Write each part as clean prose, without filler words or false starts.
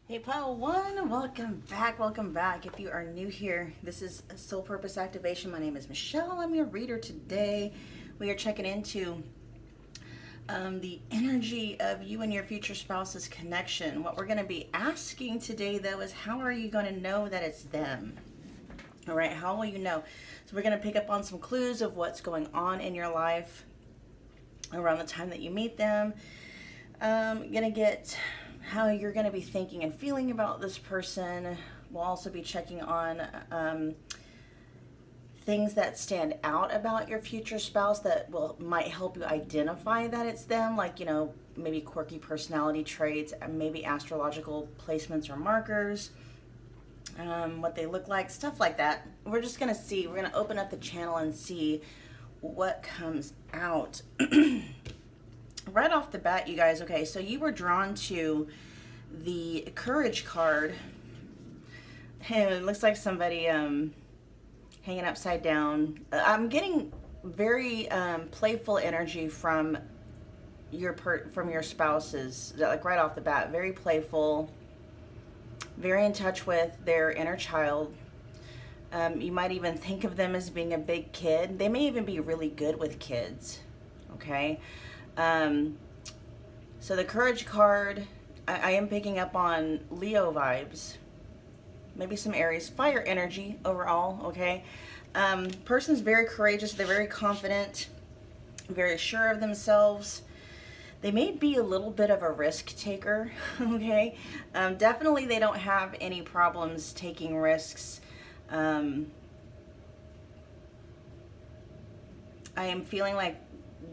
Hey Pile One, welcome back, welcome back. If you are new here, this is Soul Purpose Activation. My name is Michelle. I'm your reader today. We are checking into the energy of you and your future spouse's connection. What we're going to be asking today, though, is how are you going to know that it's them? All right, how will you know? So we're going to pick up on some clues of what's going on in your life around the time that you meet them. Going to get how you're going to be thinking and feeling about this person. We'll also be checking on things that stand out about your future spouse that might help you identify that it's them, like, you know, maybe quirky personality traits, maybe astrological placements or markers, what they look like, stuff like that. We're just going to see. We're going to open up the channel and see what comes out. Right off the bat, you guys, okay, so you were drawn to the Courage card. It looks like somebody hanging upside down. I'm getting very playful energy from your spouses, like right off the bat. Very playful, very in touch with their inner child. You might even think of them as being a big kid. They may even be really good with kids, okay? So the Courage card, I am picking up on Leo vibes, maybe some Aries, fire energy overall, okay? Person's very courageous, they're very confident, very sure of themselves. They may be a little bit of a risk taker, okay? Definitely they don't have any problems taking risks. I am feeling like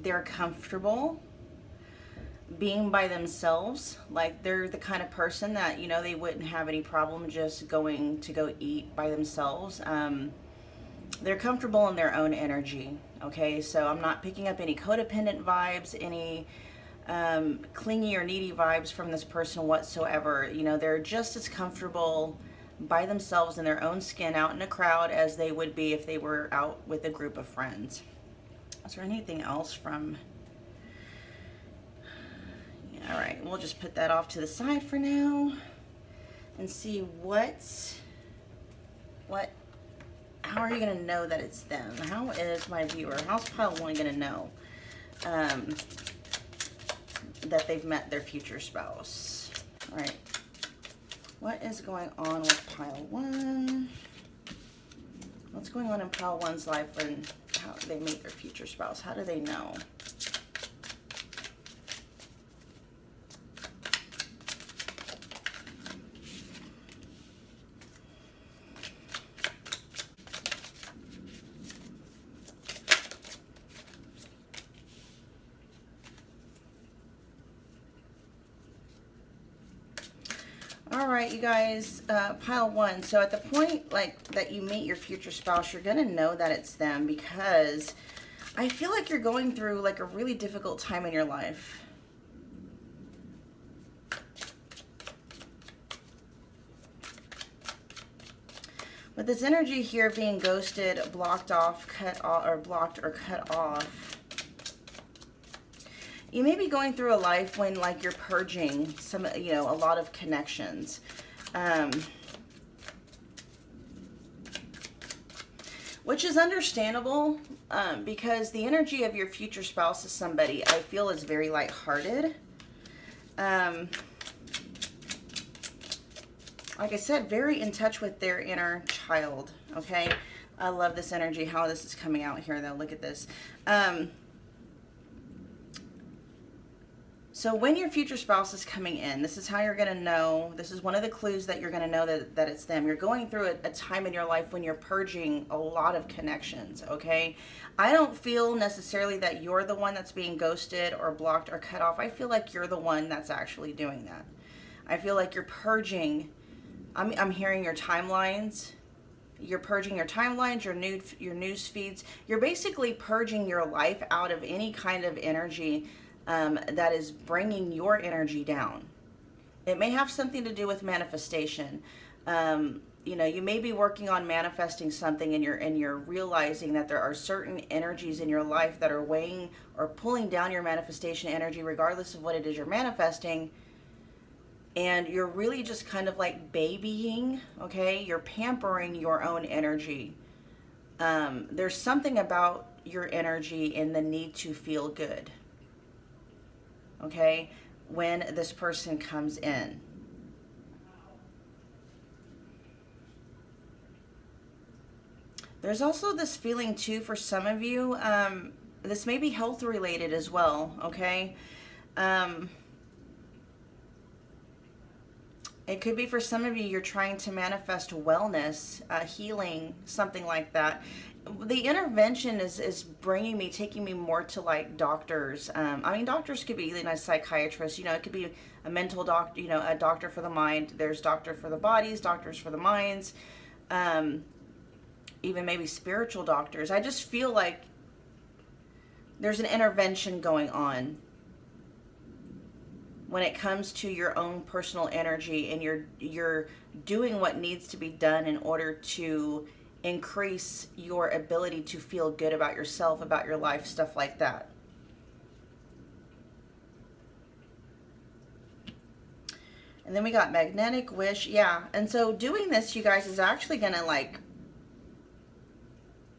they're comfortable being by themselves. Like they're the kind of person that, you know, they wouldn't have any problem just going to go eat by themselves. They're comfortable in their own energy, okay? So I'm not picking up any codependent vibes, any clingy or needy vibes from this person whatsoever. You know, they're just as comfortable by themselves in their own skin out in a crowd as they would be if they were out with a group of friends. Is there anything else from... All right, we'll just put that off to the side for now and see how are you going to know that it's them? How is my viewer, how's Pile 1 going to know that they've met their future spouse? All right, what is going on with Pile 1? What's going on in Pile 1's life when how they meet their future spouse? How do they know? All right, you guys, Pile 1. So at the point like that you meet your future spouse, you're gonna know that it's them because I feel like you're going through like a really difficult time in your life. With this energy here being ghosted, blocked off, cut off, or blocked or cut off, you may be going through a life when like you're purging some, you know, a lot of connections. Which is understandable because the energy of your future spouse is somebody I feel is very lighthearted. Like I said, very in touch with their inner child, okay? I love this energy, how this is coming out here though. Look at this. So when your future spouse is coming in, this is how you're going to know. This is one of the clues that you're going to know that it's them. You're going through a time in your life when you're purging a lot of connections, okay? I don't feel necessarily that you're the one that's being ghosted or blocked or cut off. I feel like you're the one that's actually doing that. I feel like you're purging. I'm hearing your timelines. You're purging your timelines, your news feeds. You're basically purging your life out of any kind of energy that is bringing your energy down. It may have something to do with manifestation. You know, you may be working on manifesting something and you're realizing that there are certain energies in your life that are weighing or pulling down your manifestation energy regardless of what it is you're manifesting. and you're really just kind of like babying, okay? You're pampering your own energy. There's something about your energy and the need to feel good, okay, when this person comes in. There's also this feeling too for some of you, this may be health related as well, okay? It could be for some of you, you're trying to manifest wellness, healing, something like that. The intervention is bringing me, taking me more to like doctors. I mean, doctors could be a psychiatrist, you know, it could be a mental doctor, you know, a doctor for the mind. There's doctor for the bodies, doctors for the minds, even maybe spiritual doctors. I just feel like there's an intervention going on when it comes to your own personal energy, and you're doing what needs to be done in order to increase your ability to feel good about yourself, about your life, stuff like that. And then we got magnetic wish. Yeah, and so doing this, you guys, is actually gonna like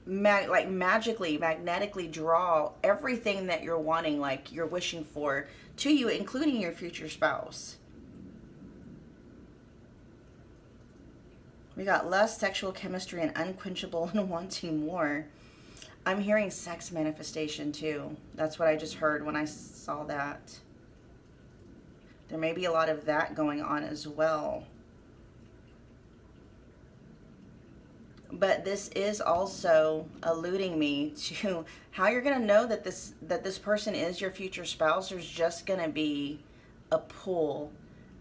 magnetically draw everything that you're wanting, like you're wishing for, to you, including your future spouse. We got lust, sexual chemistry, and unquenchable and wanting more. I'm hearing sex manifestation too. That's what I just heard when I saw that. There may be a lot of that going on as well. But this is also alluding me to how you're going to know that this person is your future spouse. There's just going to be a pull.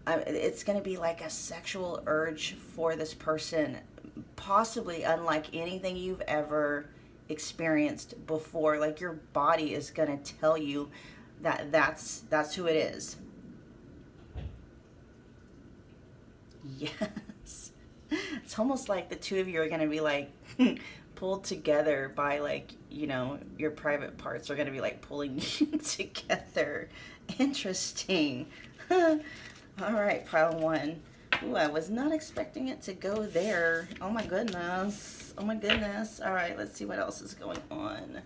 It's going to be like a sexual urge for this person, possibly unlike anything you've ever experienced before. Like your body is going to tell you that that's who it is. Yes. It's almost like the two of you are going to be like pulled together by, like, you know, your private parts are going to be like pulling you together. Interesting. All right, pile one. Ooh, I was not expecting it to go there. Oh my goodness. Oh my goodness. All right, let's see what else is going on.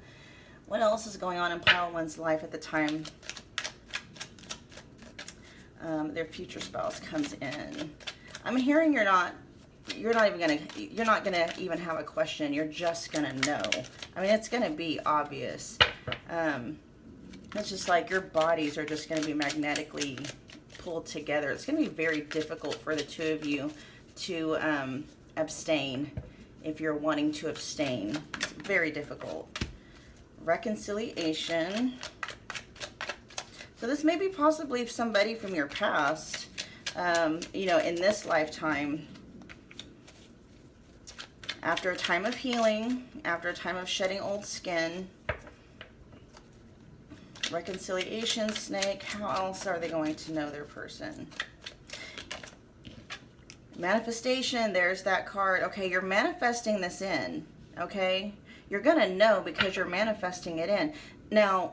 What else is going on in pile one's life at the time their future spouse comes in? I'm hearing you're not gonna even have a question. You're just gonna know. I mean, it's gonna be obvious. It's just like your bodies are just gonna be magnetically pulled together. It's gonna be very difficult for the two of you to abstain if you're wanting to abstain. It's very difficult. Reconciliation. So this may be possibly somebody from your past, you know, in this lifetime. After a time of healing, after a time of shedding old skin, reconciliation, snake, how else are they going to know their person? Manifestation, there's that card. Okay, you're manifesting this in, okay? You're going to know because you're manifesting it in. Now,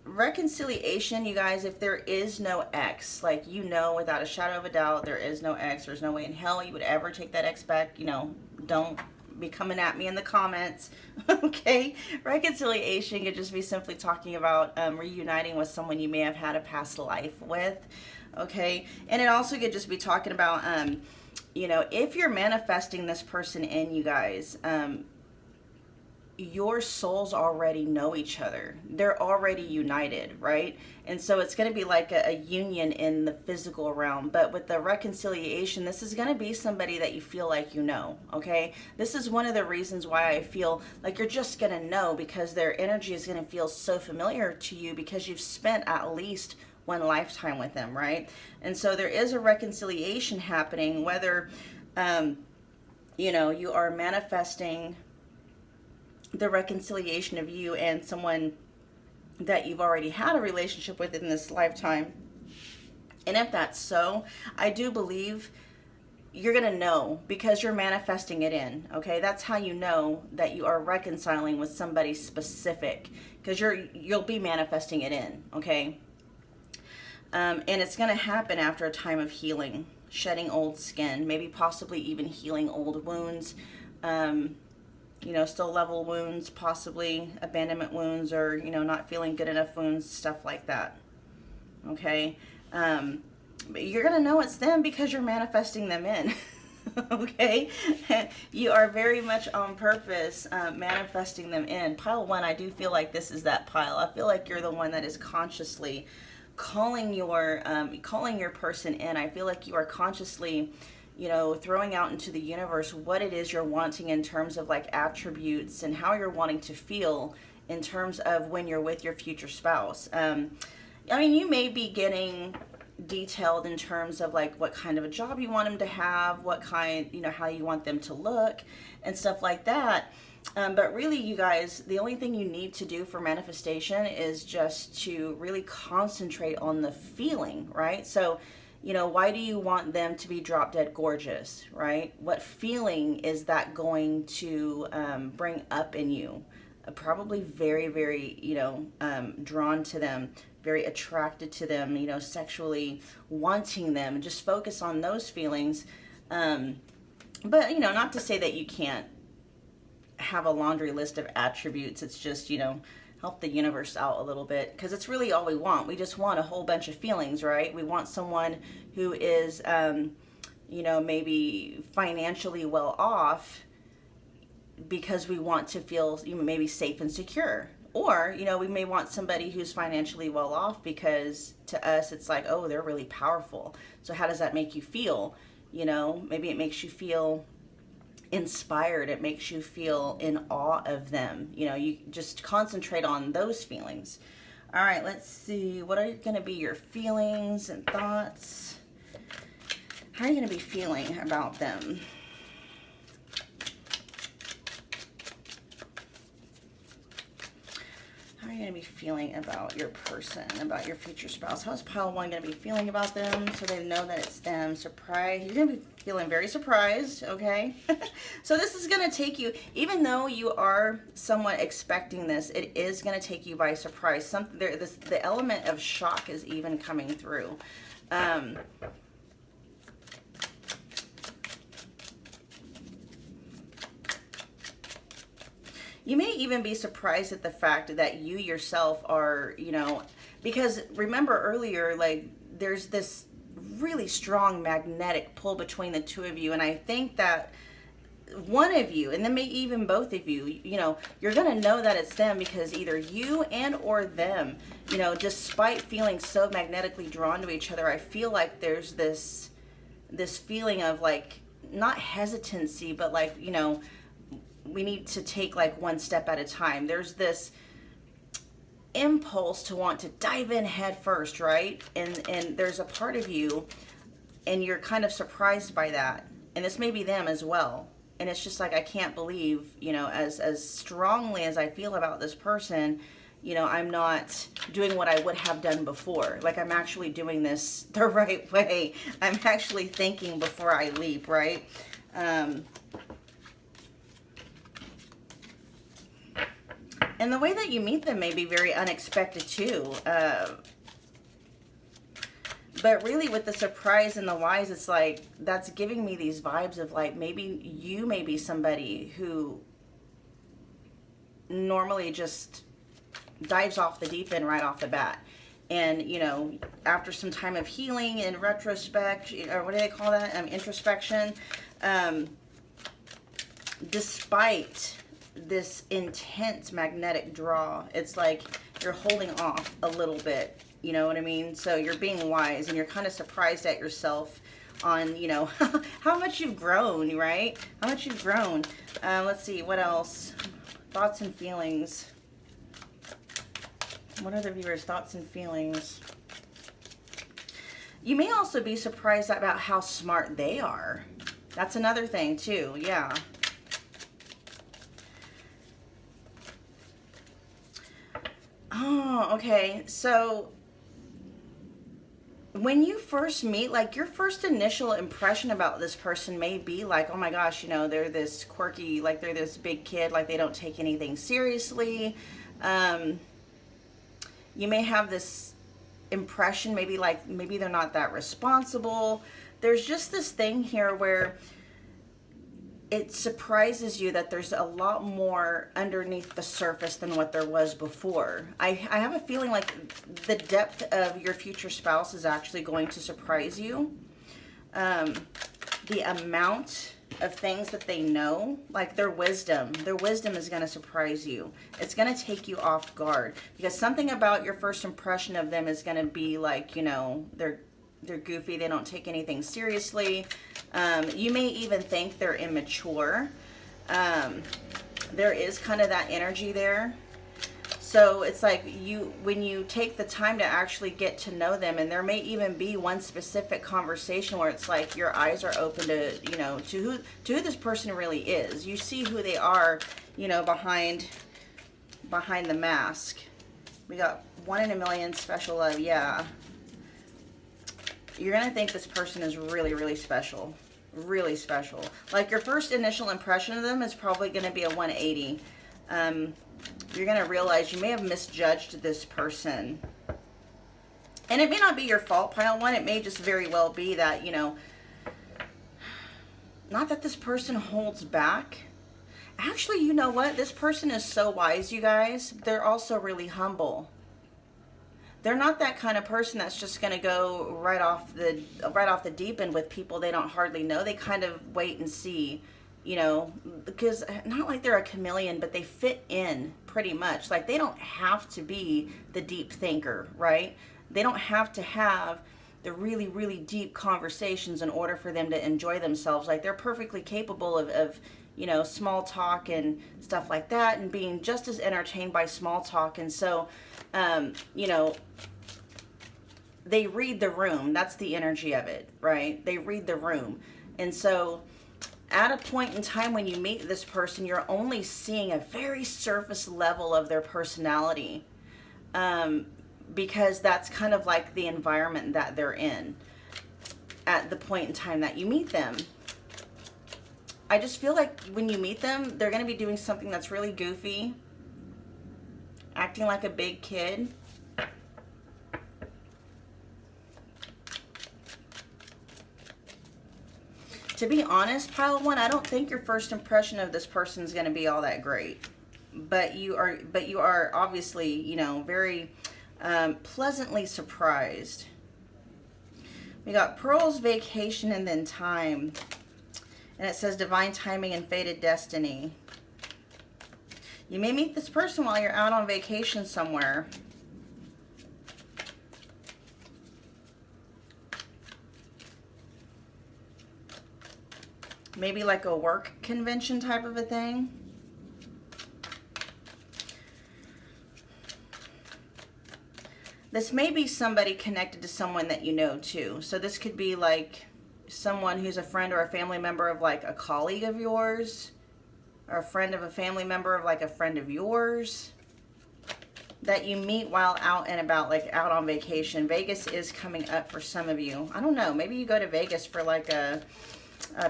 reconciliation, you guys, if there is no ex, like, you know, without a shadow of a doubt, there is no ex. There's no way in hell you would ever take that ex back. You know, don't be coming at me in the comments. Okay, reconciliation could just be simply talking about reuniting with someone you may have had a past life with. Okay, and it also could just be talking about you know, if you're manifesting this person in, you guys, your souls already know each other. They're already united, right? And so it's going to be like a union in the physical realm. But with the reconciliation, this is going to be somebody that you feel like you know, okay? This is one of the reasons why I feel like you're just going to know, because their energy is going to feel so familiar to you because you've spent at least one lifetime with them, right? And so there is a reconciliation happening, whether, you know, you are manifesting the reconciliation of you and someone that you've already had a relationship with in this lifetime. And if that's so, I do believe you're going to know because you're manifesting it in, okay? That's how you know that you are reconciling with somebody specific, because you'll be manifesting it in, okay? And it's going to happen after a time of healing, shedding old skin, maybe possibly even healing old wounds, still level wounds, possibly abandonment wounds, or, not feeling good enough wounds, stuff like that. Okay. But you're going to know it's them because you're manifesting them in. Okay. You are very much on purpose manifesting them in. Pile 1, I do feel like this is that pile. I feel like you're the one that is consciously calling your person in. I feel like you are consciously, throwing out into the universe what it is you're wanting in terms of like attributes and how you're wanting to feel in terms of when you're with your future spouse. You may be getting detailed in terms of like what kind of a job you want them to have, what kind, how you want them to look and stuff like that. But really, you guys, the only thing you need to do for manifestation is just to really concentrate on the feeling, right? So, why do you want them to be drop dead gorgeous, right? What feeling is that going to bring up in you? Probably very, very, drawn to them, very attracted to them, sexually wanting them. Just focus on those feelings. But, not to say that you can't have a laundry list of attributes. It's just, help the universe out a little bit, because it's really all we want. We just want a whole bunch of feelings, right? We want someone who is, maybe financially well off, because we want to feel maybe safe and secure. Or, we may want somebody who's financially well off because to us it's like, oh, they're really powerful. So how does that make you feel? Maybe it makes you feel inspired. It makes you feel in awe of them. You just concentrate on those feelings. All right, let's see. What are going to be your feelings and thoughts? How are you going to be feeling about them? How are you going to be feeling about your person, about your future spouse? How is pile 1 going to be feeling about them so they know that it's them? Surprise. You're going to be feeling very surprised, okay? So this is going to take you, even though you are somewhat expecting this, it is going to take you by surprise. The element of shock is even coming through. You may even be surprised at the fact that you yourself are, because remember earlier, like, there's this really strong magnetic pull between the two of you. And I think that one of you, and then maybe even both of you, you're going to know that it's them, because either you and or them, despite feeling so magnetically drawn to each other, I feel like there's this feeling of like, not hesitancy, but like, we need to take like one step at a time. There's this impulse to want to dive in head first, right? And there's a part of you, and you're kind of surprised by that. And this may be them as well. And it's just like, I can't believe, as strongly as I feel about this person, I'm not doing what I would have done before. Like, I'm actually doing this the right way. I'm actually thinking before I leap, right? And the way that you meet them may be very unexpected too. But really, with the surprise and the wise, it's like, that's giving me these vibes of like, maybe you may be somebody who normally just dives off the deep end right off the bat. And, after some time of healing and retrospect, or what do they call that? Introspection. Despite this intense magnetic draw, it's like you're holding off a little bit, you know what I mean? So you're being wise, and you're kind of surprised at yourself on, how much you've grown, right? How much you've grown. Let's see, what else? Thoughts and feelings. What are the viewers' thoughts and feelings? You may also be surprised about how smart they are. That's another thing too, yeah. Oh, okay. So when you first meet, like, your first initial impression about this person may be like, oh my gosh, they're this quirky, like, they're this big kid, like, they don't take anything seriously. You may have this impression, maybe they're not that responsible. There's just this thing here where it surprises you that there's a lot more underneath the surface than what there was before. I have a feeling like the depth of your future spouse is actually going to surprise you. The amount of things that they know, like their wisdom is going to surprise you. It's going to take you off guard, because something about your first impression of them is going to be like, you know, they're goofy, they don't take anything seriously. You may even think they're immature. There is kind of that energy there. So it's like when you take the time to actually get to know them, and there may even be one specific conversation where it's like your eyes are open to, you know, to who this person really is. You see who they are, you know, behind the mask. We got 1 in a million special love. Yeah. You're going to think this person is really, really special. Really special. Like your first initial impression of them is probably going to be a 180. You're going to realize you may have misjudged this person. And it may not be your fault, pile one. It may just very well be that, you know, not that this person holds back. Actually, you know what? This person is so wise, you guys. They're also really humble. They're not that kind of person that's just going to go right off the deep end with people they don't hardly know. They kind of wait and see, you know, because not like they're a chameleon, but they fit in pretty much. Like they don't have to be the deep thinker, right? They don't have to have the really, really deep conversations in order for them to enjoy themselves. Like they're perfectly capable of you know, small talk and stuff like that, and being just as entertained by small talk. And so, you know, they read the room. That's the energy of it, right? They read the room. And so at a point in time when you meet this person, you're only seeing a very surface level of their personality, because that's kind of like the environment that they're in at the point in time that you meet them. I just feel like when you meet them, they're going to be doing something that's really goofy, acting like a big kid. To be honest, pile one, I don't think your first impression of this person is going to be all that great. But you are obviously, you know, very pleasantly surprised. We got pearls, vacation, and then time. And it says divine timing and fated destiny. You may meet this person while you're out on vacation somewhere. Maybe like a work convention type of a thing. This may be somebody connected to someone that you know too. So this could be like someone who's a friend or a family member of like a colleague of yours, or a friend of a family member of like a friend of yours that you meet while out and about, like out on vacation. Vegas is coming up for some of you. I don't know, maybe you go to Vegas for like a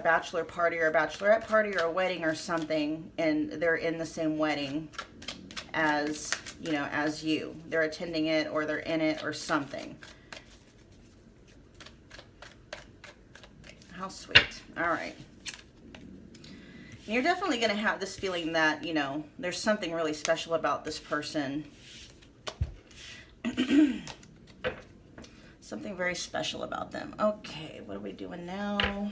bachelor party or a bachelorette party or a wedding or something, and they're in the same wedding as, you know, as you. They're attending it or they're in it or something. How sweet. All right. And you're definitely going to have this feeling that, you know, there's something really special about this person. Something very special about them. Okay, what are we doing now?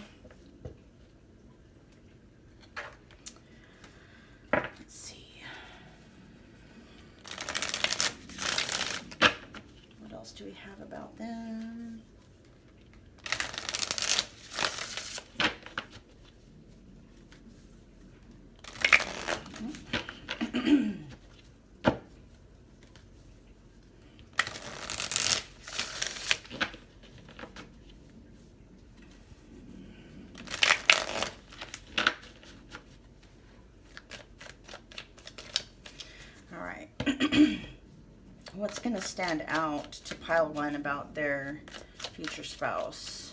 Let's see. What else do we have about them? What's going to stand out to pile one about their future spouse?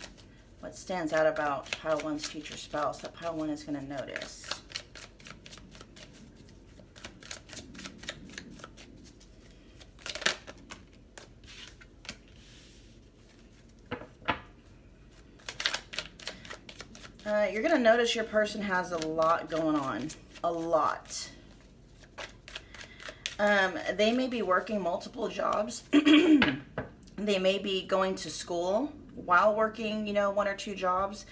What stands out about pile one's future spouse that pile one is going to notice? You're going to notice your person has a lot going on. A lot. They may be working multiple jobs. They may be going to school while working, you know, 1 or 2 jobs.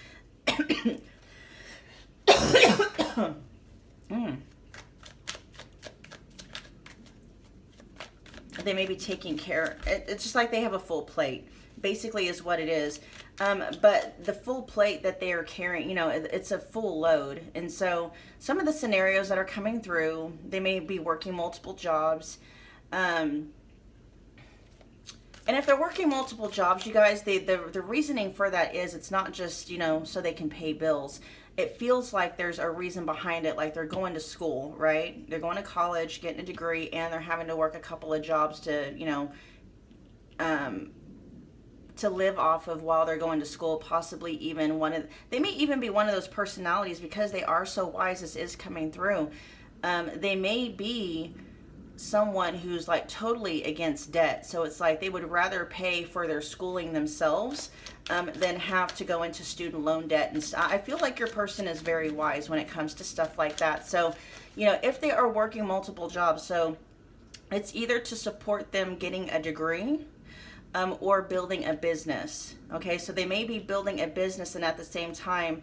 They may be taking care. It's just like they have a full plate, basically, is what it is. But the full plate that they are carrying, you know, it's a full load. And so some of the scenarios that are coming through, they may be working multiple jobs. And if they're working multiple jobs, you guys, the reasoning for that is it's not just, you know, so they can pay bills. It feels like there's a reason behind it, like they're going to school, right? They're going to college, getting a degree, and they're having to work a couple of jobs to, you know, to live off of while they're going to school. Possibly even they may even be one of those personalities, because they are so wise. This is coming through. They may be someone who's like totally against debt. So it's like they would rather pay for their schooling themselves than have to go into student loan debt. And I feel like your person is very wise when it comes to stuff like that. So, you know, if they are working multiple jobs, so it's either to support them getting a degree or building a business. Okay, so they may be building a business and at the same time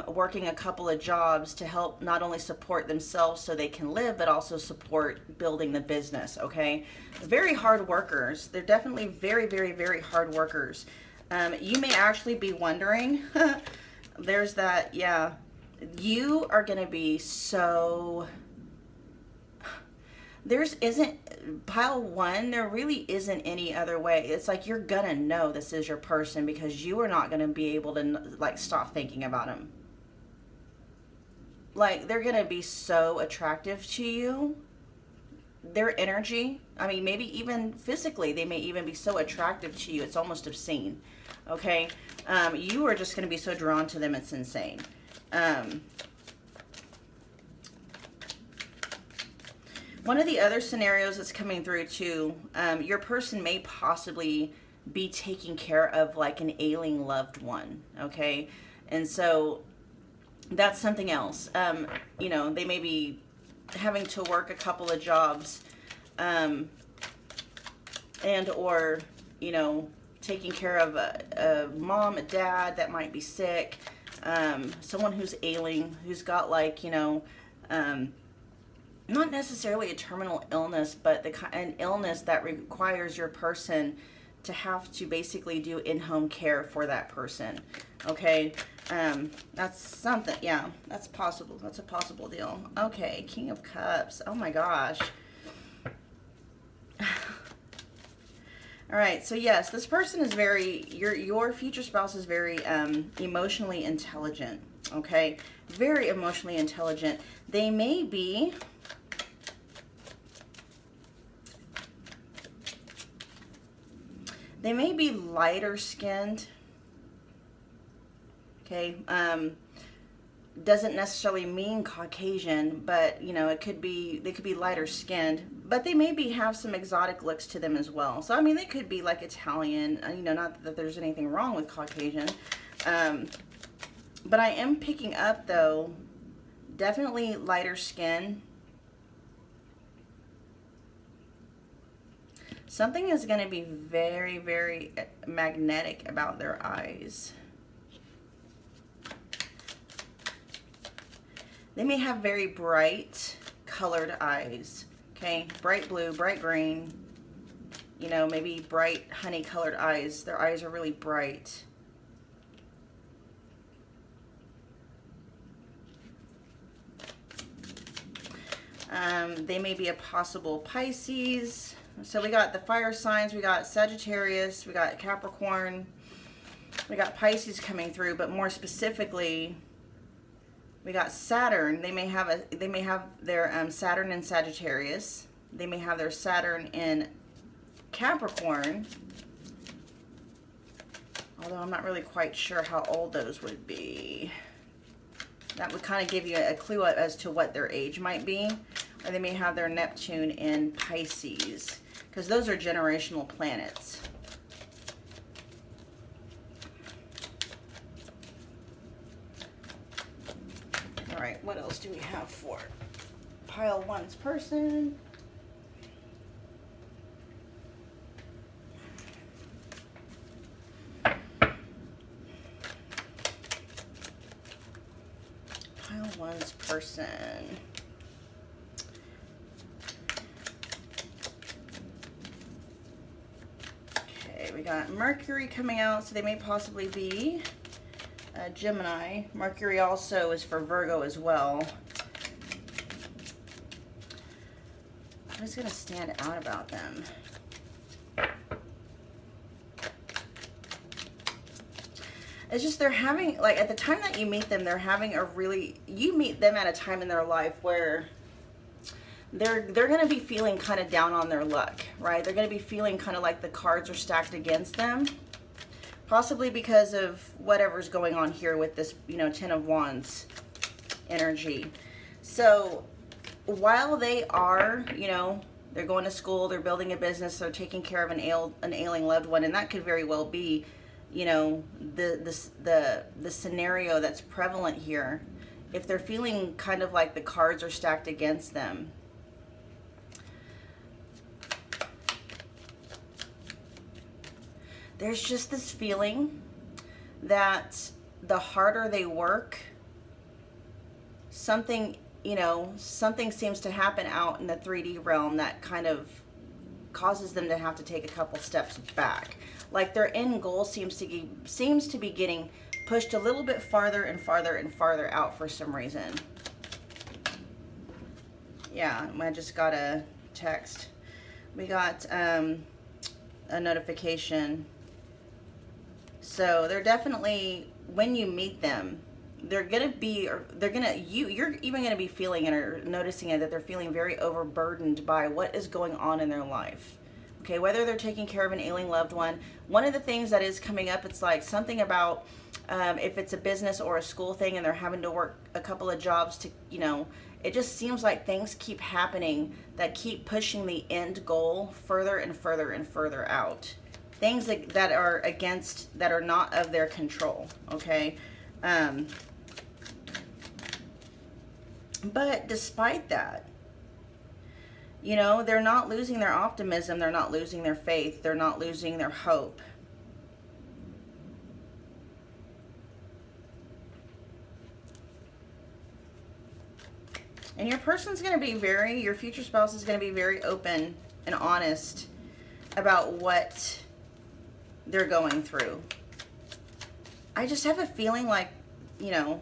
working a couple of jobs to help not only support themselves so they can live, but also support building the business. Okay, very hard workers. They're definitely very, very, very hard workers. You may actually be wondering, there's that, yeah, you are going to be so, pile 1, there really isn't any other way. It's like you're gonna know this is your person, because you are not gonna be able to like stop thinking about them. Like, they're gonna be so attractive to you. Their energy, I mean, maybe even physically, they may even be so attractive to you, it's almost obscene. Okay, you are just gonna be so drawn to them, it's insane. One of the other scenarios that's coming through too, your person may possibly be taking care of like an ailing loved one, okay? And so that's something else. You know, they may be having to work a couple of jobs and or, you know, taking care of a mom, a dad that might be sick, someone who's ailing, who's got like, you know, not necessarily a terminal illness, but an illness that requires your person to have to basically do in-home care for that person. Okay, that's something, yeah, that's possible. That's a possible deal. Okay, King of Cups. Oh my gosh. All right, so yes, this person is very, your future spouse is very emotionally intelligent. Okay, very emotionally intelligent. They may be lighter skinned. Okay, doesn't necessarily mean Caucasian, but you know, they could be lighter skinned, but they maybe have some exotic looks to them as well. So I mean, they could be like Italian, you know, not that there's anything wrong with Caucasian, but I am picking up though, definitely lighter skin. Something is going to be very, very magnetic about their eyes. They may have very bright colored eyes. Okay, bright blue, bright green, you know, maybe bright honey colored eyes. Their eyes are really bright. They may be a possible Pisces. So we got the fire signs, we got Sagittarius, we got Capricorn, we got Pisces coming through, but more specifically, we got Saturn. They may have their Saturn in Sagittarius. They may have their Saturn in Capricorn. Although I'm not really quite sure how old those would be. That would kind of give you a clue as to what their age might be. Or they may have their Neptune in Pisces, because those are generational planets. what else do we have for pile one's person? Pile one's person. Okay, we got Mercury coming out, so they may possibly be Gemini. Mercury also is for Virgo as well. What is going to stand out about them? It's just they're having, like, at the time that you meet them, they're having a really, you meet them at a time in their life where they're going to be feeling kind of down on their luck, right? They're going to be feeling kind of like the cards are stacked against them. Possibly because of whatever's going on here with this, you know, Ten of Wands energy. So while they are, you know, they're going to school, they're building a business, they're taking care of an ailing loved one, and that could very well be, you know, the scenario that's prevalent here. If they're feeling kind of like the cards are stacked against them, there's just this feeling that the harder they work, something, you know, something seems to happen out in the 3D realm that kind of causes them to have to take a couple steps back. Like their end goal seems to be getting pushed a little bit farther and farther and farther out for some reason. Yeah, I just got a text. We got a notification. So they're definitely, when you meet them, you're even going to be feeling it or noticing it, that they're feeling very overburdened by what is going on in their life. Okay, whether they're taking care of an ailing loved one. One of the things that is coming up, it's like something about if it's a business or a school thing and they're having to work a couple of jobs to, you know, it just seems like things keep happening that keep pushing the end goal further and further and further out. Things that are against, that are not of their control, okay? But despite that, you know, they're not losing their optimism, they're not losing their faith, they're not losing their hope. And your person's going to be your future spouse is going to be very open and honest about what they're going through. I just have a feeling like, you know,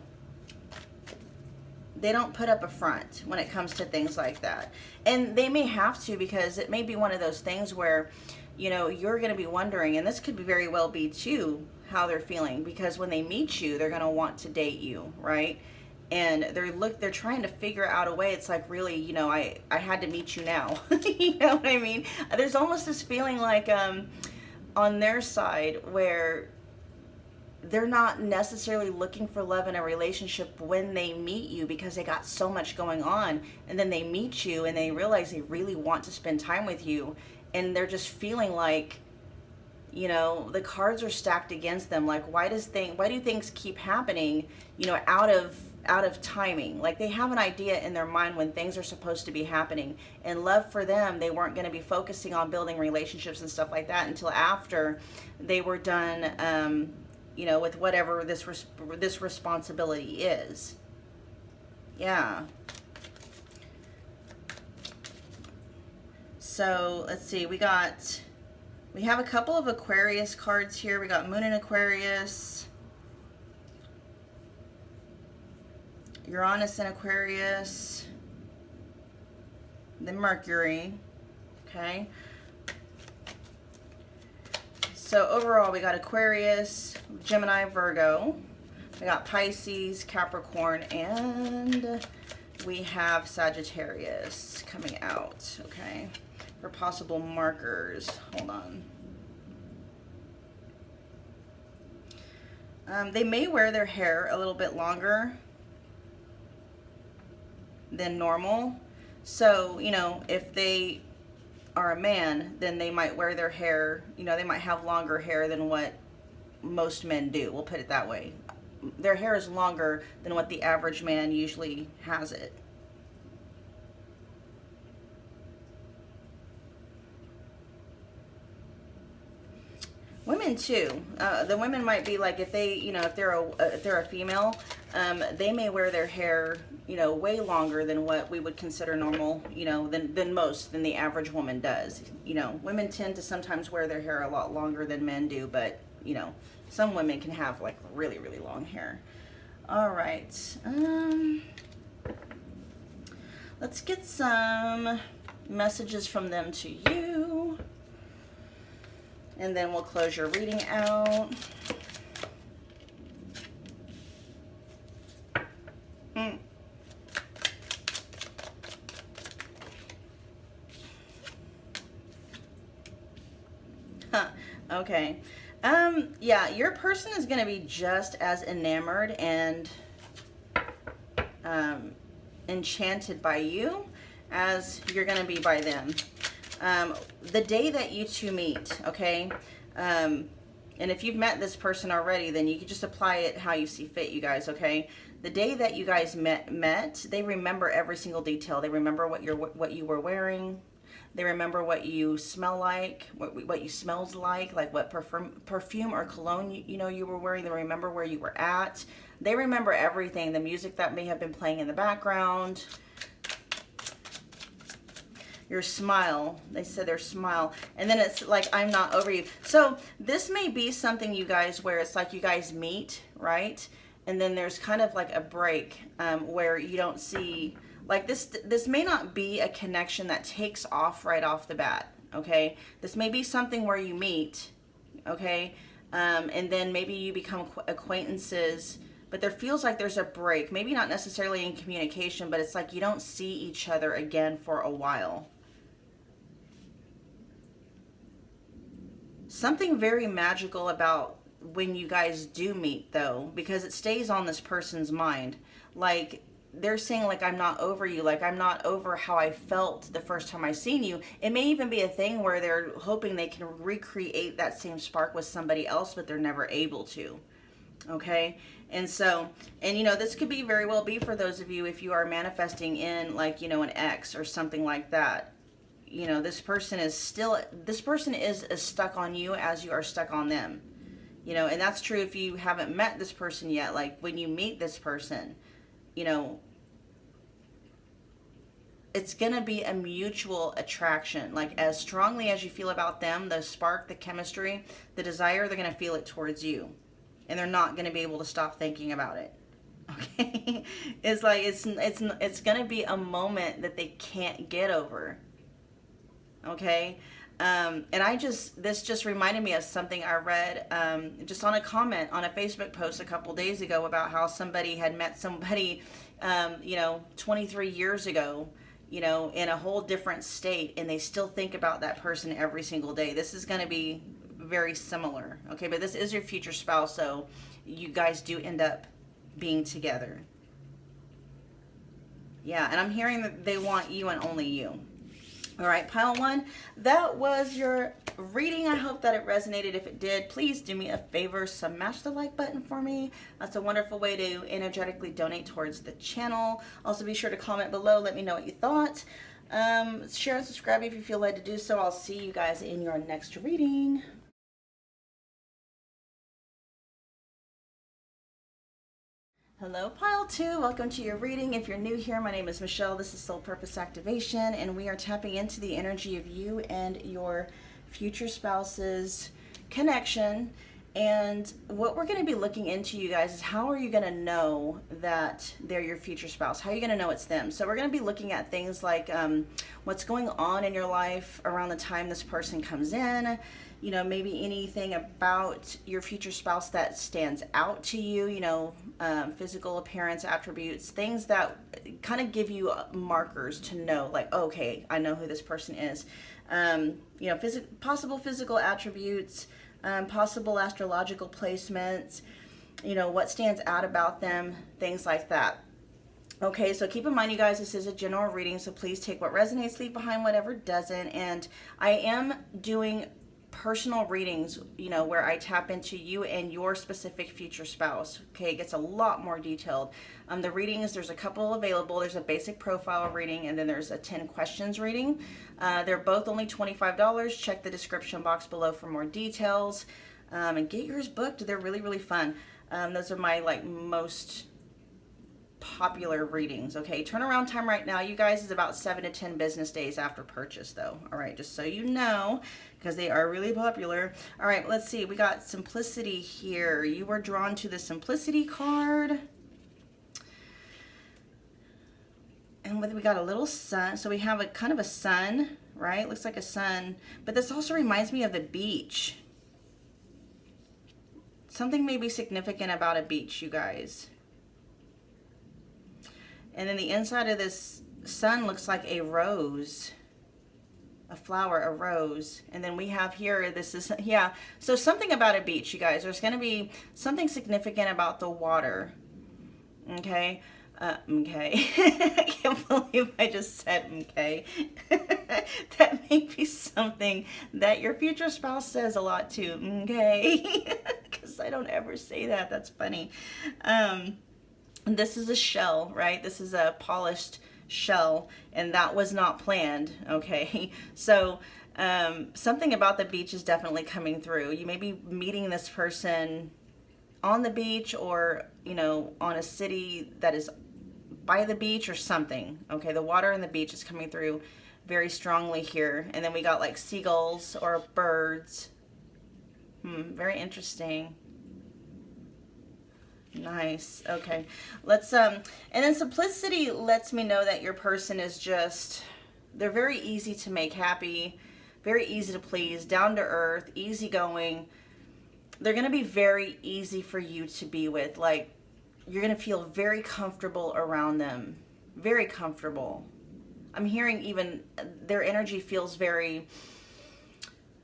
they don't put up a front when it comes to things like that. And they may have to, because it may be one of those things where, you know, you're going to be wondering, and this could very well be too, how they're feeling. Because when they meet you, they're going to want to date you, right? And they're trying to figure out a way. It's like, really, you know, I had to meet you now. You know what I mean? There's almost this feeling like on their side where they're not necessarily looking for love in a relationship when they meet you, because they got so much going on, and then they meet you and they realize they really want to spend time with you, and they're just feeling like, you know, the cards are stacked against them. Like, why do things keep happening, you know, out of timing? Like, they have an idea in their mind when things are supposed to be happening. And love for them, they weren't going to be focusing on building relationships and stuff like that until after they were done, you know, with whatever this responsibility is. Yeah. So let's see, we have a couple of Aquarius cards here. We got Moon in Aquarius, Uranus in Aquarius, then Mercury. Okay. So overall, we got Aquarius, Gemini, Virgo. We got Pisces, Capricorn, and we have Sagittarius coming out, okay, for possible markers. Hold on. They may wear their hair a little bit longer than normal. So, you know, if they are a man, then they might wear their hair, you know, they might have longer hair than what most men do. We'll put it that way. their hair is longer than what the average man usually has it. Women too. The women might be like, if they, if they're a female, they may wear their hair, way longer than what we would consider normal, than the average woman does. Women tend to sometimes wear their hair a lot longer than men do, but some women can have like really, really long hair. All right. Let's get some messages from them to you. And then we'll close your reading out. Okay. Yeah, your person is going to be just as enamored and enchanted by you as you're going to be by them. The day that you two meet, okay, and if you've met this person already, then you can just apply it how you see fit, you guys, okay? The day that you guys met, they remember every single detail. They remember what you were wearing. They remember what you smell like, what you smelled like what perfume or cologne you were wearing. They remember where you were at. They remember everything, the music that may have been playing in the background. Your smile. They said their smile. And then it's like, I'm not over you. So this may be something, you guys, where it's like you guys meet, right? And then there's kind of like a break where you don't see, like this may not be a connection that takes off right off the bat, okay? This may be something where you meet, okay? And then maybe you become acquaintances, but there feels like there's a break. Maybe not necessarily in communication, but it's like you don't see each other again for a while. Something very magical about when you guys do meet, though, because it stays on this person's mind. Like, they're saying, like, I'm not over you. Like, I'm not over how I felt the first time I seen you. It may even be a thing where they're hoping they can recreate that same spark with somebody else, but they're never able to. Okay? And so, and this could be very well be for those of you if you are manifesting in, like, an ex or something like that. This person is as stuck on you as you are stuck on them. And that's true if you haven't met this person yet. Like, when you meet this person, it's going to be a mutual attraction. Like, as strongly as you feel about them, the spark, the chemistry, the desire, they're going to feel it towards you. And they're not going to be able to stop thinking about it. Okay? It's like, it's going to be a moment that they can't get over. Okay? And this just reminded me of something I read just on a comment on a Facebook post a couple days ago about how somebody had met somebody, 23 years ago, in a whole different state, and they still think about that person every single day. This is going to be very similar. Okay, but this is your future spouse, so you guys do end up being together. Yeah, and I'm hearing that they want you and only you. All right, pile one, that was your reading. I hope that it resonated. If it did, please do me a favor, smash the like button for me. That's a wonderful way to energetically donate towards the channel. Also, be sure to comment below. Let me know what you thought. Share and subscribe if you feel led to do so. I'll see you guys in your next reading. Hello, pile two. Welcome to your reading. If you're new here, my name is Michelle. This is Soul Purpose Activation, and we are tapping into the energy of you and your future spouse's connection. And what we're going to be looking into, you guys, is how are you going to know that they're your future spouse? How are you going to know it's them? So we're going to be looking at things like what's going on in your life around the time this person comes in. Maybe anything about your future spouse that stands out to you, physical appearance attributes, things that kind of give you markers to know, like, oh, okay, I know who this person is. Possible physical attributes, possible astrological placements, what stands out about them, things like that. Okay, so keep in mind, you guys, this is a general reading, so please take what resonates, leave behind whatever doesn't. And I am doing personal readings, you know, where I tap into you and your specific future spouse. Okay, it gets a lot more detailed. The readings, there's a couple available. There's a basic profile reading, and then there's a 10 questions reading. They're both only $25. Check the description box below for more details, and get yours booked. They're really, really fun. Those are my like most popular readings. Okay, turnaround time right now, you guys, is about 7 to 10 business days after purchase, though. All right, just so you know, because they are really popular. All right, let's see. We got Simplicity here. You were drawn to the Simplicity card. And we got a little sun. So we have a kind of a sun, right? Looks like a sun. But this also reminds me of the beach. Something may be significant about a beach, you guys. And then the inside of this sun looks like a rose, a flower, a rose. And then we have here, this is, yeah. So something about a beach, you guys. There's going to be something significant about the water. Okay. Okay. I can't believe I just said okay. That may be something that your future spouse says a lot too. Okay. Because I don't ever say that. That's funny. This is a shell, right? This is a polished shell, and that was not planned, okay? So something about the beach is definitely coming through. You may be meeting this person on the beach, or, you know, on a city that is by the beach or something, okay? The water and the beach is coming through very strongly here. And then we got like seagulls or birds. Very interesting. Nice. Okay. Let's and then Simplicity lets me know that your person is just, they're very easy to make happy, very easy to please, down to earth, easygoing. They're going to be very easy for you to be with. Like, you're going to feel very comfortable around them. Very comfortable. I'm hearing even their energy feels very,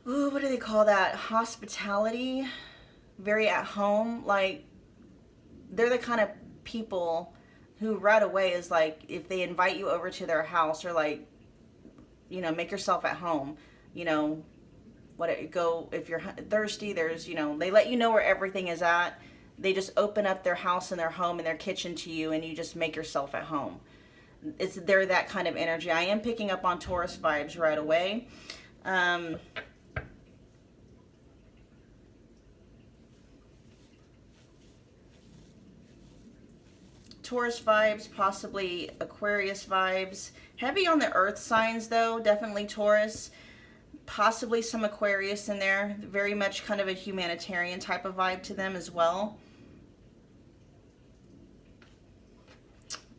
ooh, what do they call that? Hospitality. Very at home. Like, they're the kind of people who right away is like, if they invite you over to their house, or like, you know, make yourself at home, you know, go, if you're thirsty, there's, you know, they let you know where everything is at. They just open up their house and their home and their kitchen to you, and you just make yourself at home. They're that kind of energy. I am picking up on Taurus vibes right away. Taurus vibes, possibly Aquarius vibes. Heavy on the earth signs though, definitely Taurus. Possibly some Aquarius in there. Very much kind of a humanitarian type of vibe to them as well.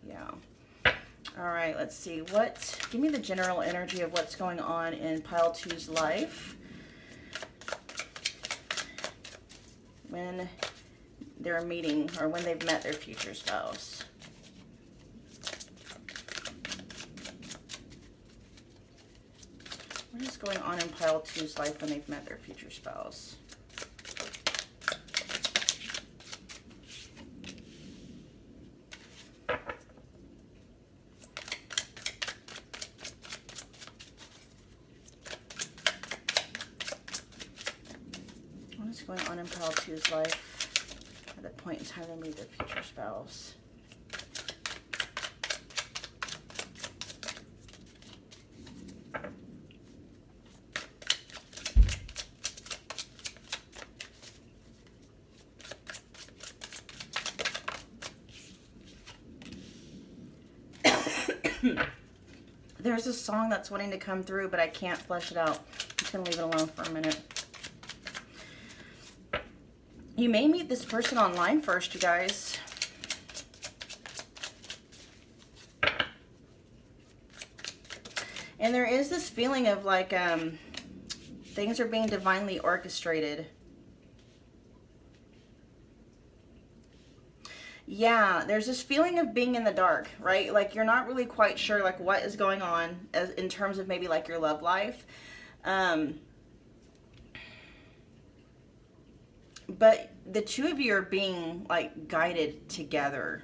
Yeah. All right, let's see. Give me the general energy of what's going on in Pile 2's life when they're meeting, or when they've met their future spouse. What is going on in Pile 2's life when they've met their future spouse? What is going on in Pile 2's life at the point in time they meet their future spouse? There's a song that's wanting to come through, but I can't flesh it out. I'm just going to leave it alone for a minute. You may meet this person online first, you guys. And there is this feeling of like things are being divinely orchestrated. Yeah, there's this feeling of being in the dark, right? Like you're not really quite sure like what is going on in terms of maybe like your love life. But the two of you are being like guided together.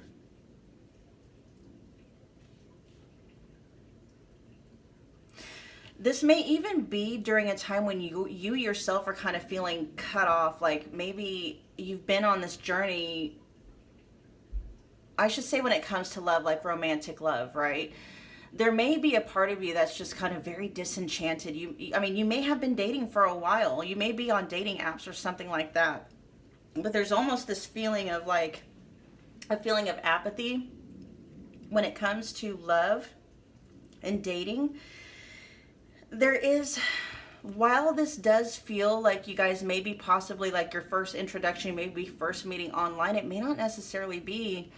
This may even be during a time when you yourself are kind of feeling cut off, like maybe you've been on this journey. I should say when it comes to love, like romantic love, right? There may be a part of you that's just kind of very disenchanted. I mean, you may have been dating for a while. You may be on dating apps or something like that. But there's almost this feeling of like a feeling of apathy when it comes to love and dating. There is, while this does feel like you guys may be possibly like your first introduction, maybe first meeting online, it may not necessarily be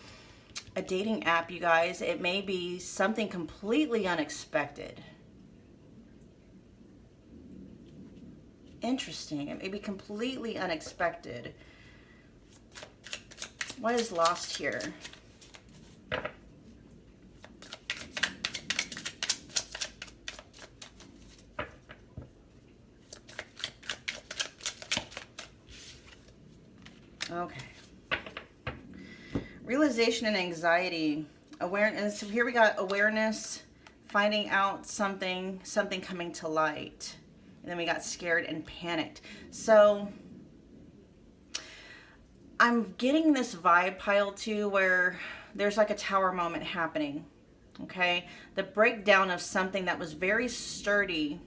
a dating app, you guys. It may be something completely unexpected. Interesting. It may be completely unexpected. What is lost here? Okay. Realization and anxiety. Awareness. So here we got awareness, finding out something coming to light. And then we got scared and panicked. So I'm getting this vibe pile too where there's like a tower moment happening. Okay. The breakdown of something that was very sturdy.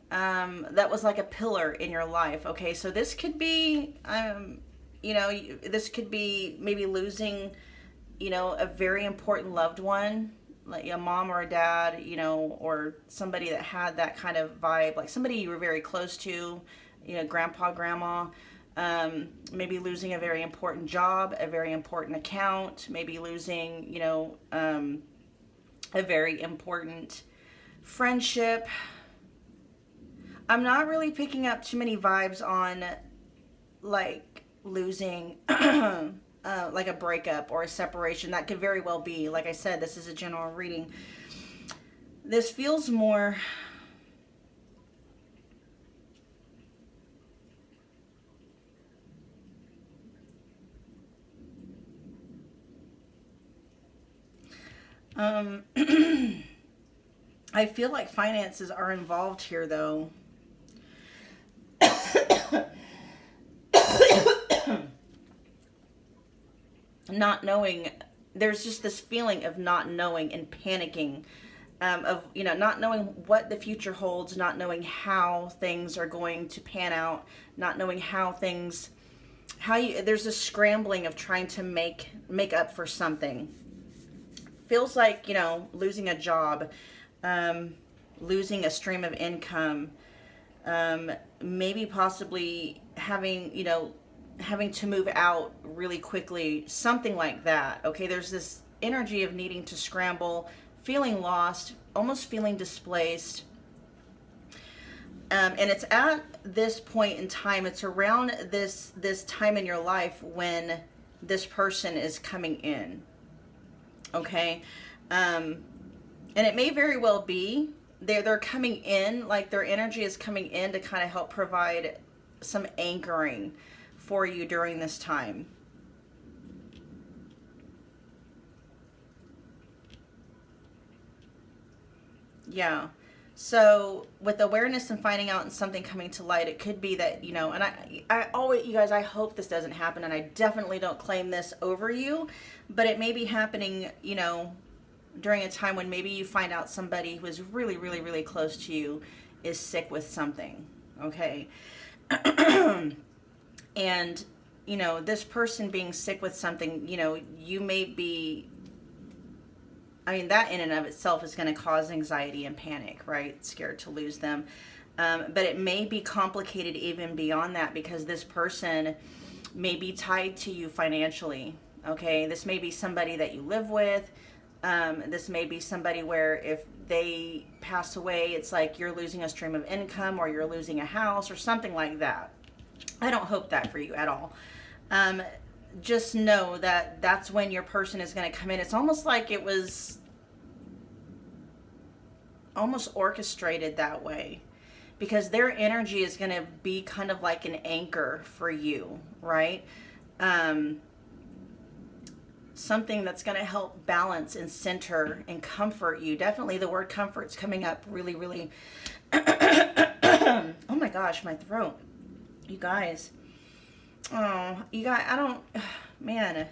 That was like a pillar in your life. Okay. So this could be, this could be maybe losing, a very important loved one, like a mom or a dad, or somebody that had that kind of vibe, like somebody you were very close to, grandpa, grandma, maybe losing a very important job, a very important account, maybe losing, a very important friendship. I'm not really picking up too many vibes on like losing like a breakup or a separation. That could very well be. Like I said, this is a general reading. This feels more I feel like finances are involved here though. Not knowing, there's just this feeling of not knowing and panicking, of not knowing what the future holds, not knowing how things are going to pan out, not knowing there's a scrambling of trying to make up for something. Feels like losing a job, losing a stream of income, maybe possibly having to move out really quickly, something like that. Okay, there's this energy of needing to scramble, feeling lost, almost feeling displaced. And it's at this point in time, it's around this time in your life when this person is coming in. Okay, and it may very well be they're coming in, like their energy is coming in to kind of help provide some anchoring for you during this time. Yeah. So with awareness and finding out and something coming to light, it could be that, and I always, you guys, I hope this doesn't happen, and I definitely don't claim this over you, but it may be happening, during a time when maybe you find out somebody who is really, really, really close to you is sick with something. Okay. And, this person being sick with something, you may be, that in and of itself is going to cause anxiety and panic, right? Scared to lose them. But it may be complicated even beyond that because this person may be tied to you financially. Okay. This may be somebody that you live with. This may be somebody where if they pass away, it's like you're losing a stream of income or you're losing a house or something like that. I don't hope that for you at all. Just know that that's when your person is going to come in. It's almost like it was almost orchestrated that way because their energy is going to be kind of like an anchor for you, right? Something that's going to help balance and center and comfort you. Definitely the word comfort's coming up really, really gosh, my throat. You guys. Oh, you guys, I don't, man.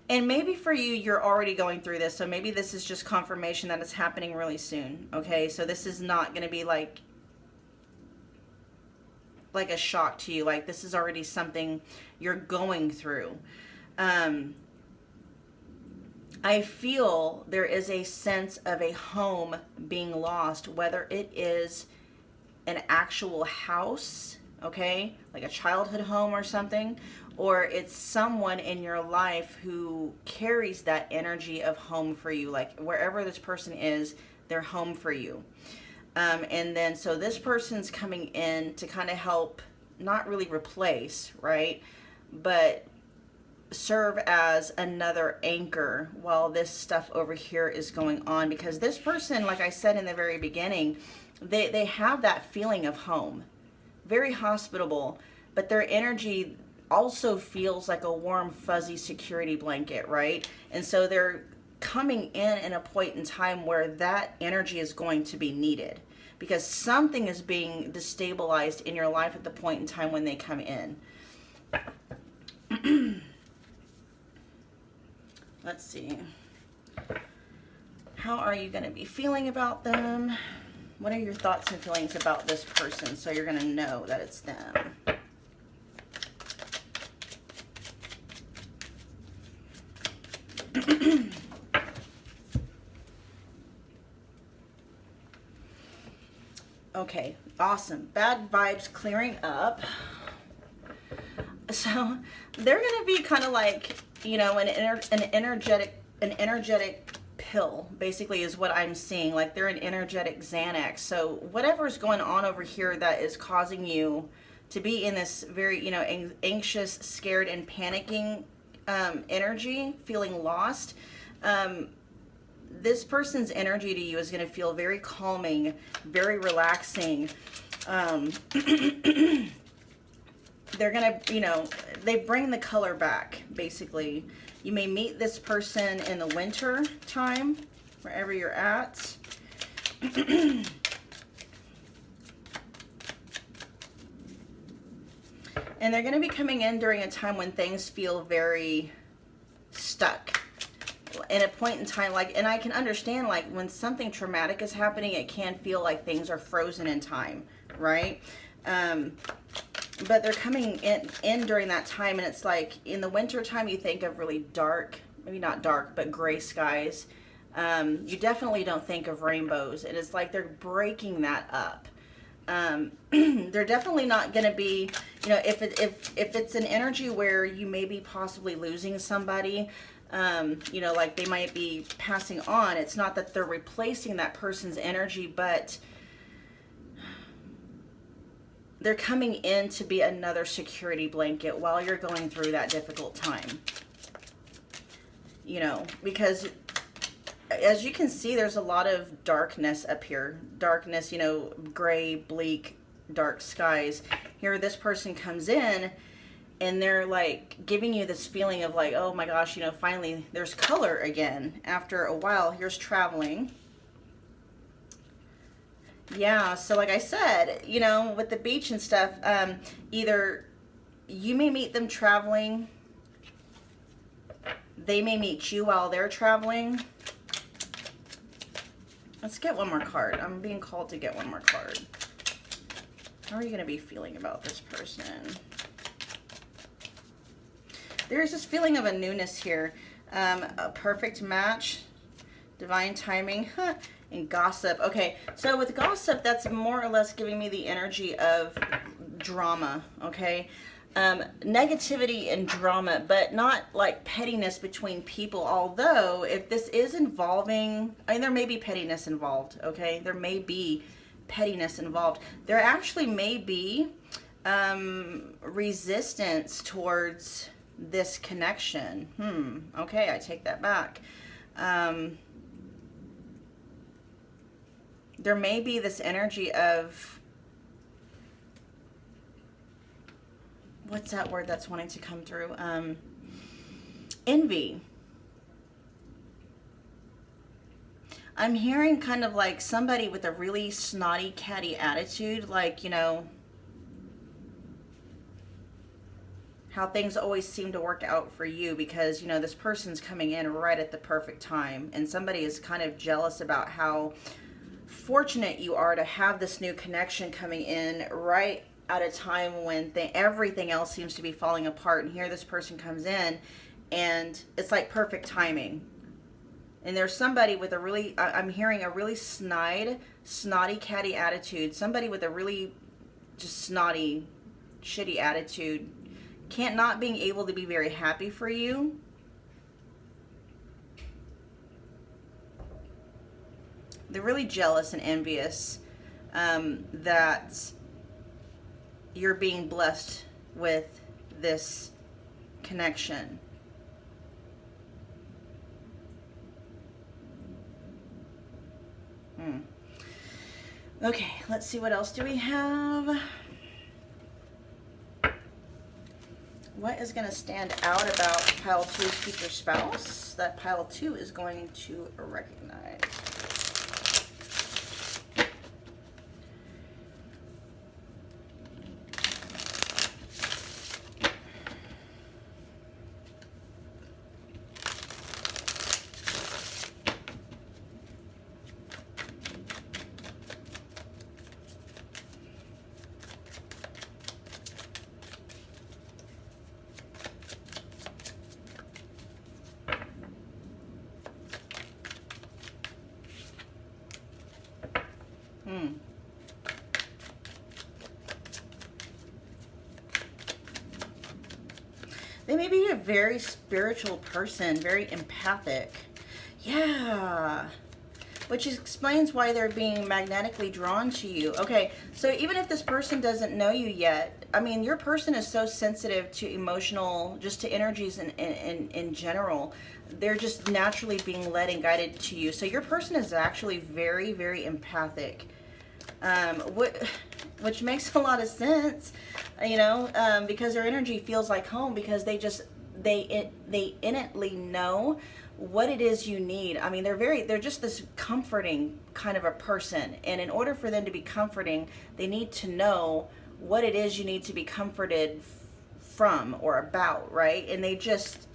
And maybe for you, you're already going through this. So maybe this is just confirmation that it's happening really soon. Okay. So this is not going to be like a shock to you. Like this is already something you're going through. I feel there is a sense of a home being lost, whether it is an actual house, okay, like a childhood home or something, or it's someone in your life who carries that energy of home for you. Like wherever this person is, they're home for you. And then so this person's coming in to kind of help, not really replace, right, but serve as another anchor while this stuff over here is going on. Because this person, like I said in the very beginning, they have that feeling of home, very hospitable, but their energy also feels like a warm, fuzzy security blanket, right? And so they're coming in a point in time where that energy is going to be needed, because something is being destabilized in your life at the point in time when they come in. Let's see. How are you going to be feeling about them? What are your thoughts and feelings about this person so you're going to know that it's them? Okay, awesome. Bad vibes clearing up. So they're going to be kind of like, you know, an energetic pill, basically, is what I'm seeing. Like they're an energetic Xanax. So whatever's going on over here that is causing you to be in this very, you know, anxious, scared, and panicking energy, feeling lost, this person's energy to you is going to feel very calming, very relaxing. They're going to, you know, they bring the color back, basically. You may meet this person in the winter time, wherever you're at. And they're going to be coming in during a time when things feel very stuck. In a point in time, like, and I can understand, like, when something traumatic is happening, it can feel like things are frozen in time, right? But they're coming in during that time, and it's like in the winter time you think of really dark, maybe not dark, but gray skies. You definitely don't think of rainbows, and it's like they're breaking that up. They're definitely not going to be, you know, if it's an energy where you may be possibly losing somebody, you know, like they might be passing on. It's not that they're replacing that person's energy, but they're coming in to be another security blanket while you're going through that difficult time. You know, because as you can see, there's a lot of darkness up here. Darkness, you know, gray, bleak, dark skies. Here, this person comes in and they're like giving you this feeling of like, oh my gosh, you know, finally there's color again. After a while, here's traveling. Yeah, so like I said, you know, with the beach and stuff, either you may meet them traveling, they may meet you while they're traveling. Let's get one more card. I'm being called to get one more card. How are you going to be feeling about this person? There's this feeling of a newness here. A perfect match, divine timing, and gossip. Okay, so with gossip, that's more or less giving me the energy of drama, okay? Negativity and drama, but not like pettiness between people. Although, if this is involving, I mean, there may be pettiness involved, okay? There may be pettiness involved. There actually may be resistance towards this connection. Okay, I take that back. There may be this energy of, what's that word that's wanting to come through? Envy. I'm hearing kind of like somebody with a really snotty, catty attitude, like, you know, how things always seem to work out for you because, you know, this person's coming in right at the perfect time, and somebody is kind of jealous about how fortunate you are to have this new connection coming in right at a time when everything else seems to be falling apart, and here this person comes in and it's like perfect timing. And there's somebody with a really, I'm hearing a really snotty, catty attitude, somebody with a really just snotty, shitty attitude, can't not being able to be very happy for you. They're really jealous and envious that you're being blessed with this connection. Okay, let's see, what else do we have? What is going to stand out about pile 2's future spouse that pile 2 is going to recognize? They may be a very spiritual person, very empathic. Yeah. Which explains why they're being magnetically drawn to you. Okay, so even if this person doesn't know you yet, I mean, your person is so sensitive to emotional, just to energies in general. They're just naturally being led and guided to you. So your person is actually very, very empathic. Which makes a lot of sense, you know, because their energy feels like home, because they innately know what it is you need. I mean, they're just this comforting kind of a person, and in order for them to be comforting, they need to know what it is you need to be comforted from or about, right? And they just,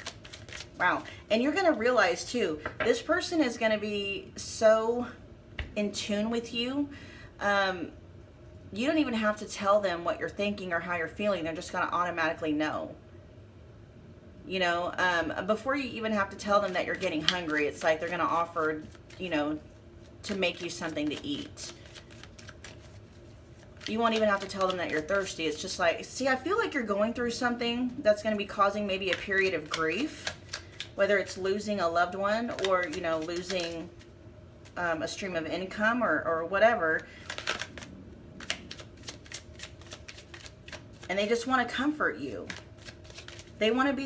wow. And you're going to realize too, this person is going to be so in tune with you. You don't even have to tell them what you're thinking or how you're feeling. They're just going to automatically know. You know, before you even have to tell them that you're getting hungry, it's like they're going to offer, you know, to make you something to eat. You won't even have to tell them that you're thirsty. It's just like, see, I feel like you're going through something that's going to be causing maybe a period of grief, whether it's losing a loved one or, you know, losing a stream of income or whatever. And they just want to comfort you. They want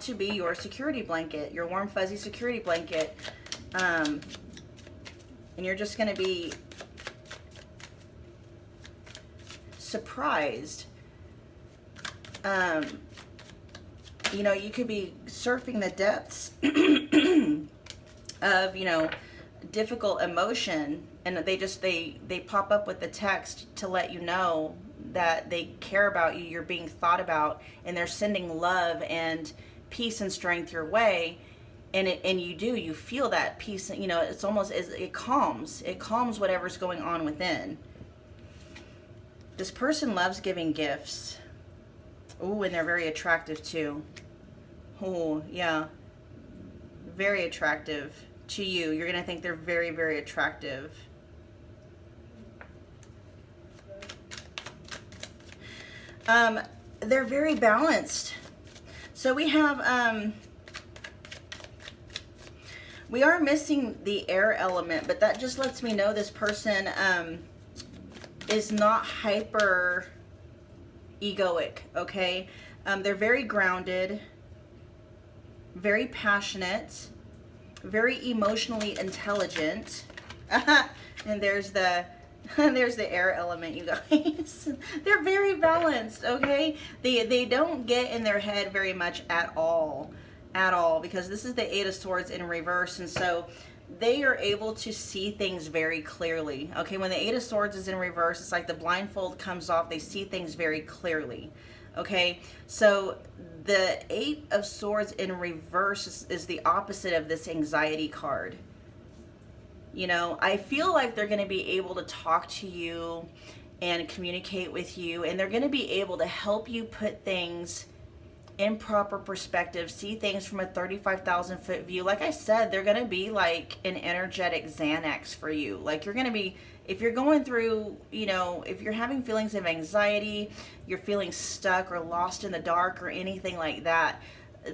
to be your security blanket, your warm, fuzzy security blanket. And you're just going to be surprised. You know, you could be surfing the depths of, you know, difficult emotion, and they pop up with the text to let you know that they care about you, you're being thought about, and they're sending love and peace and strength your way. And you feel that peace, you know, it's almost as it calms whatever's going on within. This person loves giving gifts. Ooh, and they're very attractive too. Oh, yeah. Very attractive to you. You're going to think they're very, very attractive. They're very balanced. So we have, we are missing the air element, but that just lets me know this person is not hyper egoic, okay? They're very grounded, very passionate, very emotionally intelligent. And there's the air element, you guys. They're very balanced, okay? They don't get in their head very much at all, because this is the Eight of Swords in reverse, and so they are able to see things very clearly. Okay, when the Eight of Swords is in reverse, it's like the blindfold comes off. They see things very clearly. Okay, so the Eight of Swords in reverse is the opposite of this anxiety card. You know, I feel like they're going to be able to talk to you and communicate with you, and they're going to be able to help you put things in proper perspective, see things from a 35,000 foot view. Like I said, they're going to be like an energetic Xanax for you. Like you're going to be, if you're going through, you know, if you're having feelings of anxiety, you're feeling stuck or lost in the dark or anything like that,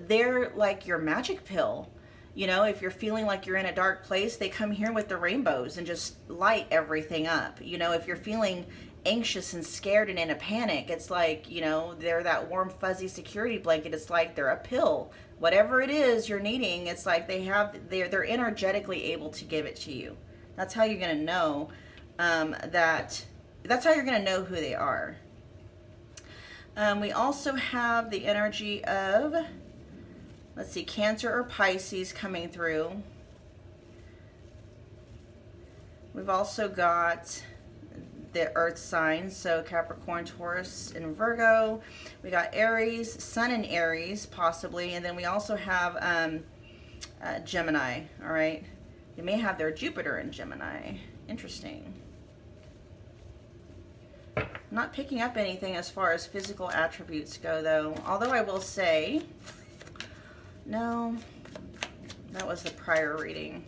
they're like your magic pill. You know, if you're feeling like you're in a dark place, they come here with the rainbows and just light everything up. You know, if you're feeling anxious and scared and in a panic, it's like, you know, they're that warm fuzzy security blanket. It's like they're a pill. Whatever it is you're needing, it's like they're energetically able to give it to you. That's how you're going to know that's how you're going to know who they are. We also have the energy of, let's see, Cancer or Pisces coming through. We've also got the earth signs, so Capricorn, Taurus, and Virgo. We got Aries, Sun in Aries, possibly, and then we also have Gemini, all right? They may have their Jupiter in Gemini. Interesting. I'm not picking up anything as far as physical attributes go, though, although I will say, no, that was the prior reading.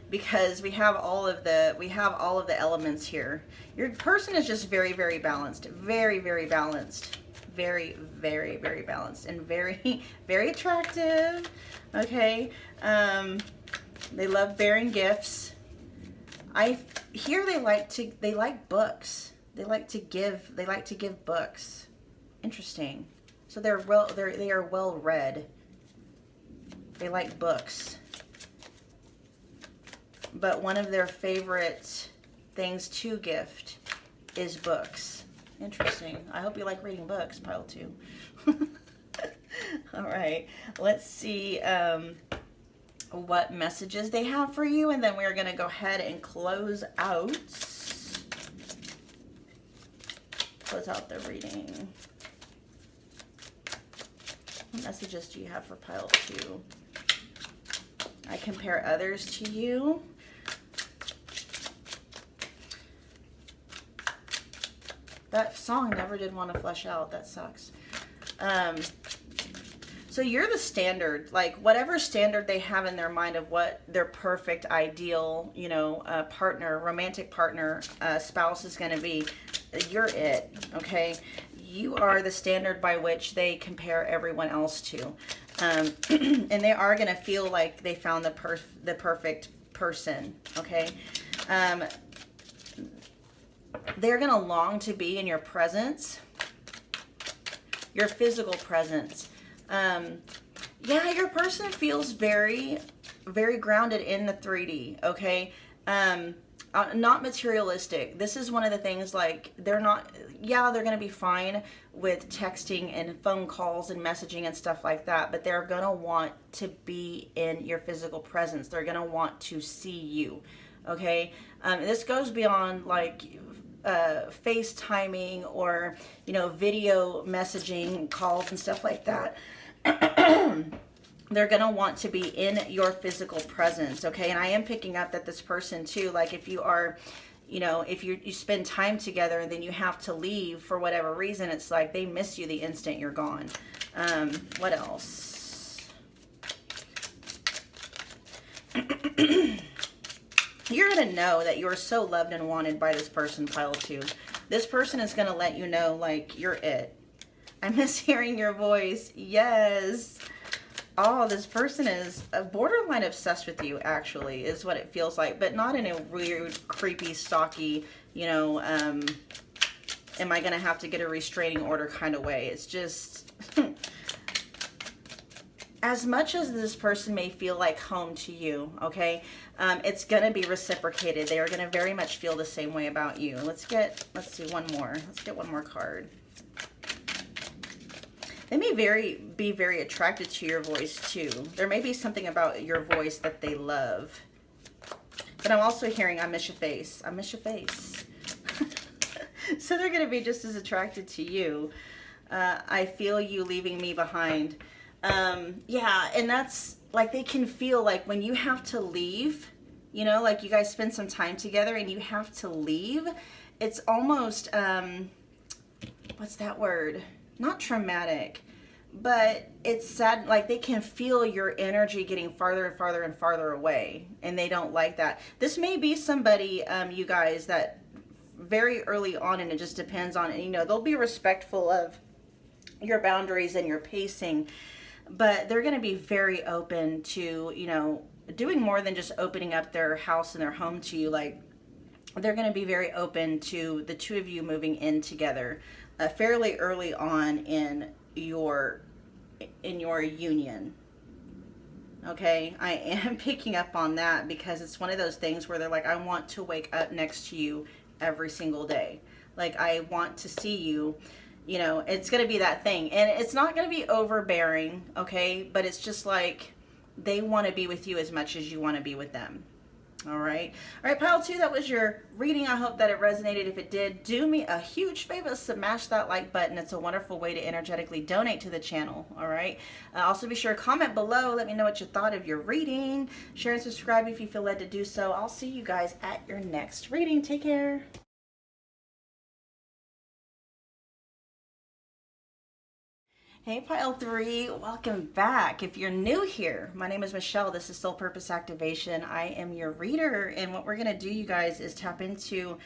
Because we have all of the elements here. Your person is just very, very balanced, very, very balanced, very, very, very balanced, and very, very attractive. Okay, they love bearing gifts. I hear they like books. They like to give books. Interesting. So they are well read. They like books. But one of their favorite things to gift is books. Interesting. I hope you like reading books, pile 2. All right. Let's see what messages they have for you, and then we're going to go ahead and close out the reading. What messages do you have for pile 2? I compare others to you. That song never did want to flesh out. That sucks. So you're the standard, like whatever standard they have in their mind of what their perfect, ideal, you know, partner, romantic partner, spouse is going to be. You're it, okay? You are the standard by which they compare everyone else to. And they are going to feel like they found the perfect person, okay? They're going to long to be in your presence, your physical presence. Yeah, your person feels very, very grounded in the 3D, okay? Not materialistic. This is one of the things, like, they're going to be fine with texting and phone calls and messaging and stuff like that, but they're going to want to be in your physical presence. They're going to want to see you, okay? This goes beyond, like, FaceTiming or, you know, video messaging calls and stuff like that. They're going to want to be in your physical presence, okay? And I am picking up that this person, too, like if you are, you know, if you spend time together and then you have to leave for whatever reason, it's like they miss you the instant you're gone. What else? You're going to know that you're so loved and wanted by this person, pile 2. This person is going to let you know, like, you're it. I miss hearing your voice. Yes. Oh, this person is borderline obsessed with you, actually, is what it feels like. But not in a weird, creepy, stalky, you know, am I going to have to get a restraining order kind of way. It's just, as much as this person may feel like home to you, okay, it's going to be reciprocated. They are going to very much feel the same way about you. Let's see one more. Let's get one more card. They may be very attracted to your voice too. There may be something about your voice that they love. But I'm also hearing, I miss your face. I miss your face. So they're going to be just as attracted to you. I feel you leaving me behind. Yeah, and that's like, they can feel like when you have to leave, you know, like you guys spend some time together and you have to leave. It's almost, what's that word? Not traumatic, but it's sad. Like they can feel your energy getting farther and farther and farther away, and they don't like that. This may be somebody, you guys, that very early on, and it just depends on, you know, they'll be respectful of your boundaries and your pacing, but they're going to be very open to, you know, doing more than just opening up their house and their home to you. Like they're going to be very open to the two of you moving in together fairly early on in your union. Okay, I am picking up on that because it's one of those things where they're like, I want to wake up next to you every single day. Like I want to see you. You know, it's going to be that thing, and it's not going to be overbearing, okay, but it's just like they want to be with you as much as you want to be with them. All right, pile 2, that was your reading. I hope that it resonated. If it did, do me a huge favor, smash that like button. It's a wonderful way to energetically donate to the channel. All right, also be sure to comment below, let me know what you thought of your reading. Share and subscribe if you feel led to do so. I'll see you guys at your next reading. Take care. Hey pile 3, welcome back. If you're new here, my name is Michelle. This is Soul Purpose Activation. I am your reader, and what we're going to do, you guys, is tap into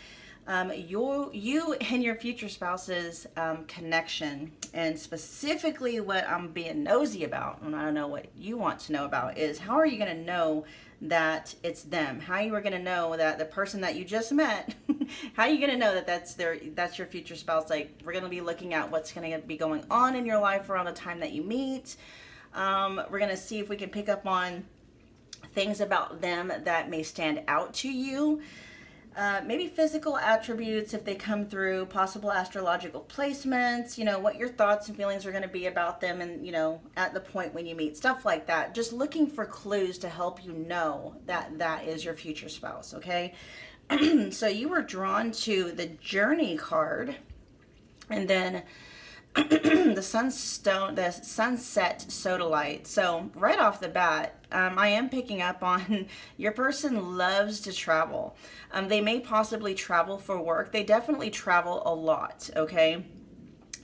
you and your future spouse's connection. And specifically what I'm being nosy about, and I don't know what you want to know about, is how are you going to know that it's them? How you are going to know that the person that you just met, how are you going to know that that's your future spouse? Like, we're going to be looking at what's going to be going on in your life around the time that you meet. We're going to see if we can pick up on things about them that may stand out to you. Maybe physical attributes if they come through, possible astrological placements, you know, what your thoughts and feelings are going to be about them, and, you know, at the point when you meet, stuff like that. Just looking for clues to help you know that that is your future spouse, okay? So you were drawn to the Journey card, and then the Sunset Sodalite. So right off the bat, I am picking up on your person loves to travel. They may possibly travel for work. They definitely travel a lot, okay?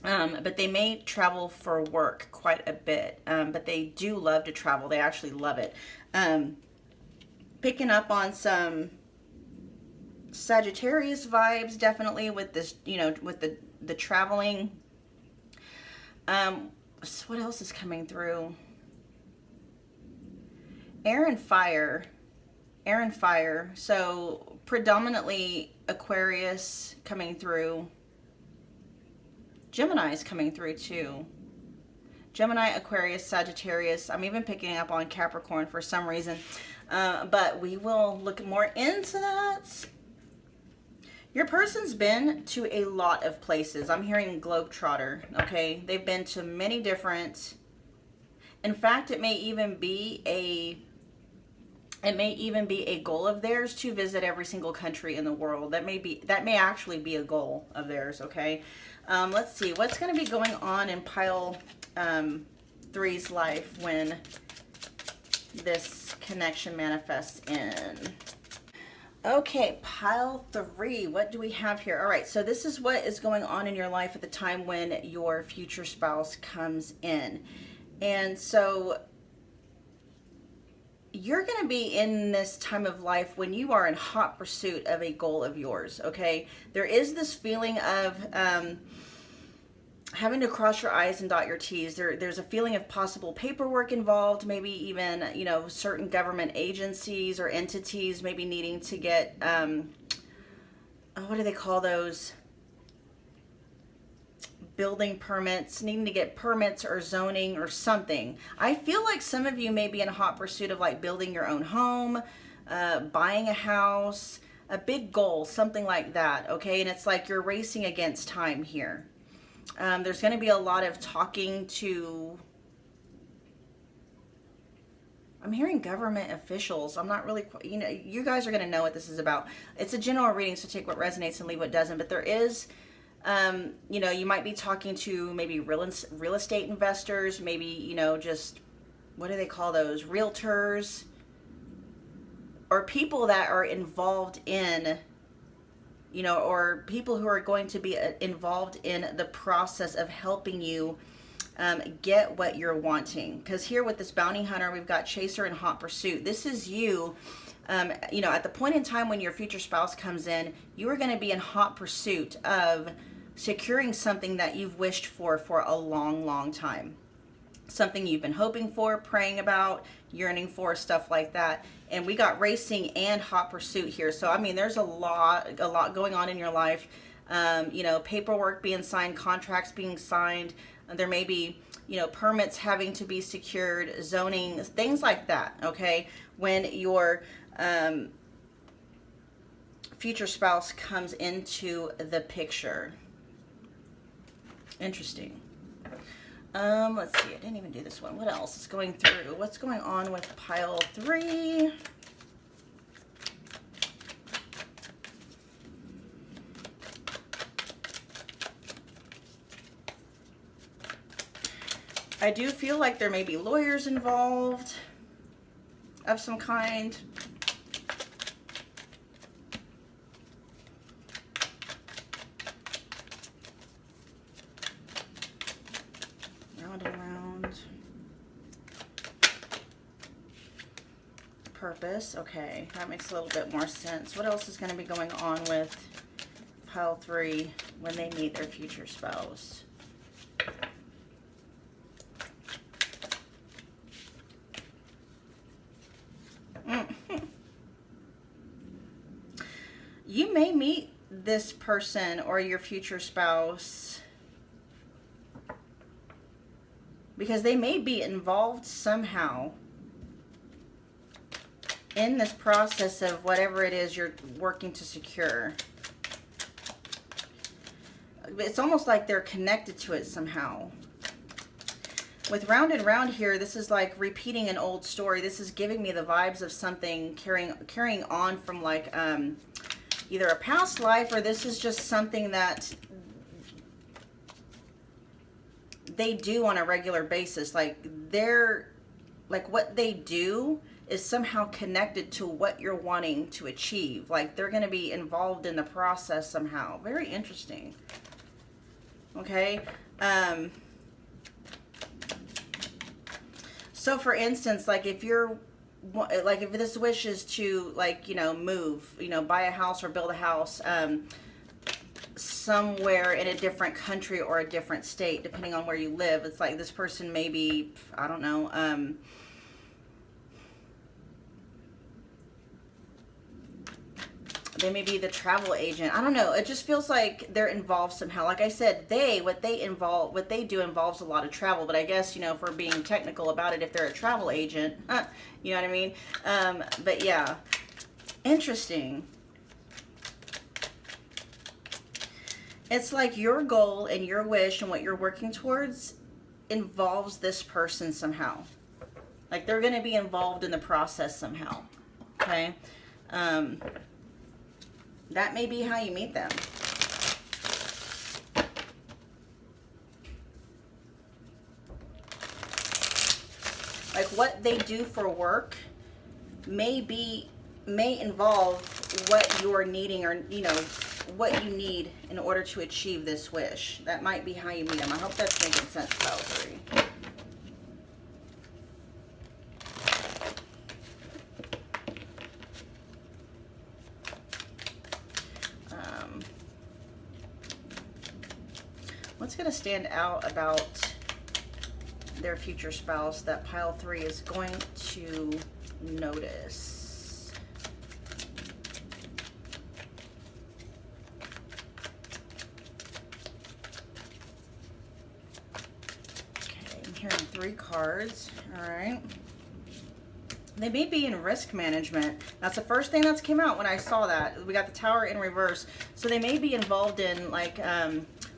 But they may travel for work quite a bit. But they do love to travel. They actually love it. Picking up on some Sagittarius vibes, definitely, with this, you know, with the traveling. What else is coming through? Air and fire. So predominantly Aquarius coming through. Gemini is coming through too. Gemini, Aquarius, Sagittarius. I'm even picking up on Capricorn for some reason. But we will look more into that. Your person's been to a lot of places. I'm hearing globetrotter, okay? They've been to many different, in fact, it may even be a goal of theirs to visit every single country in the world. That may actually be a goal of theirs, okay? Let's see, what's going to be going on in pile 3's life when this connection manifests in. Okay, pile 3, what do we have here? All right, so this is what is going on in your life at the time when your future spouse comes in. And so you're going to be in this time of life when you are in hot pursuit of a goal of yours, okay? There is this feeling of having to cross your I's and dot your T's. There's a feeling of possible paperwork involved, maybe even, you know, certain government agencies or entities maybe needing to get, what do they call those? Building permits, needing to get permits or zoning or something. I feel like some of you may be in a hot pursuit of like building your own home, buying a house, a big goal, something like that, okay? And it's like you're racing against time here. There's going to be a lot of talking to, I'm hearing government officials. I'm not really, you guys are going to know what this is about. It's a general reading, so take what resonates and leave what doesn't. But there is, you might be talking to maybe real estate investors, maybe, just, what do they call those? Realtors, or people that are involved in, or people who are going to be involved in the process of helping you get what you're wanting. Because here with this bounty hunter, we've got chaser and hot pursuit. This is you, at the point in time when your future spouse comes in, you are going to be in hot pursuit of securing something that you've wished for a long, long time. Something you've been hoping for, praying about, yearning for, stuff like that. And we got racing and hot pursuit here. So, I mean, there's a lot going on in your life. Paperwork being signed, contracts being signed. There may be, permits having to be secured, zoning, things like that, okay? When your future spouse comes into the picture. Interesting. Let's see, I didn't even do this one. What else is going through? What's going on with pile 3? I do feel like there may be lawyers involved of some kind. Round and round. Purpose. Okay, that makes a little bit more sense. What else is going to be going on with pile 3 when they meet their future spouse? You may meet this person or your future spouse because they may be involved somehow in this process of whatever it is you're working to secure. It's almost like they're connected to it somehow. With round and round here, this is like repeating an old story. This is giving me the vibes of something carrying on from like either a past life, or this is just something that they do on a regular basis. Like what they do is somehow connected to what you're wanting to achieve. Like they're going to be involved in the process somehow. Very interesting. Okay. So for instance, like if this wish is to move, buy a house or build a house somewhere in a different country or a different state, depending on where you live. It's like this person maybe, I don't know, they may be the travel agent. I don't know. It just feels like they're involved somehow. Like I said, what they do involves a lot of travel. But I guess, if we're being technical about it, if they're a travel agent, you know what I mean? But yeah, interesting. It's like your goal and your wish and what you're working towards involves this person somehow. Like they're going to be involved in the process somehow. Okay? That may be how you meet them. Like what they do for work may involve what you're needing, or what you need in order to achieve this wish. That might be how you meet them. I hope that's making sense, pile 3. What's going to stand out about their future spouse that pile 3 is going to notice? Okay, I'm hearing 3 cards. All right. They may be in risk management. That's the first thing that's came out when I saw that. We got the Tower in reverse. So they may be involved in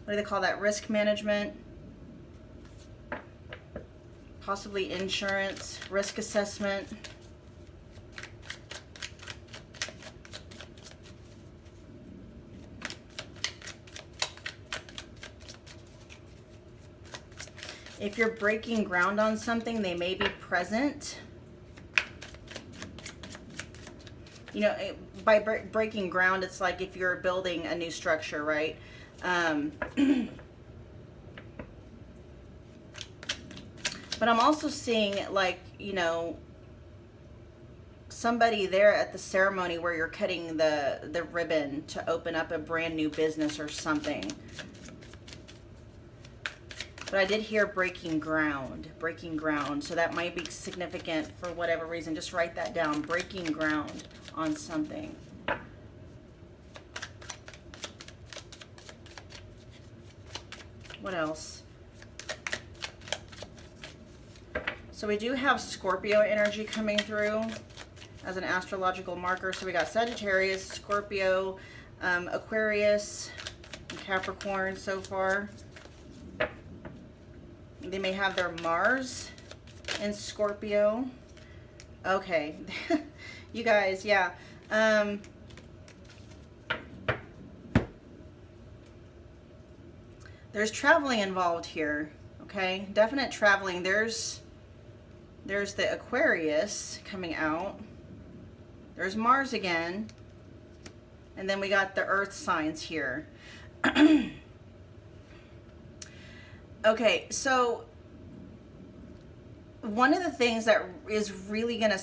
what do they call that? Risk management, possibly insurance, risk assessment. If you're breaking ground on something, they may be present. You know, by breaking ground, it's like if you're building a new structure, right? But I'm also seeing, like, you know, somebody there at the ceremony where you're cutting the ribbon to open up a brand new business or something. But I did hear breaking ground, so that might be significant for whatever reason. Just write that down, breaking ground on something. What else? So we do have Scorpio energy coming through as an astrological marker. So we got Sagittarius, Scorpio, Aquarius, and Capricorn so far. They may have their Mars in Scorpio. Okay. You guys, yeah. There's traveling involved here, okay? Definite traveling. There's the Aquarius coming out. There's Mars again. And then we got the Earth signs here. Okay, so one of the things that is really going to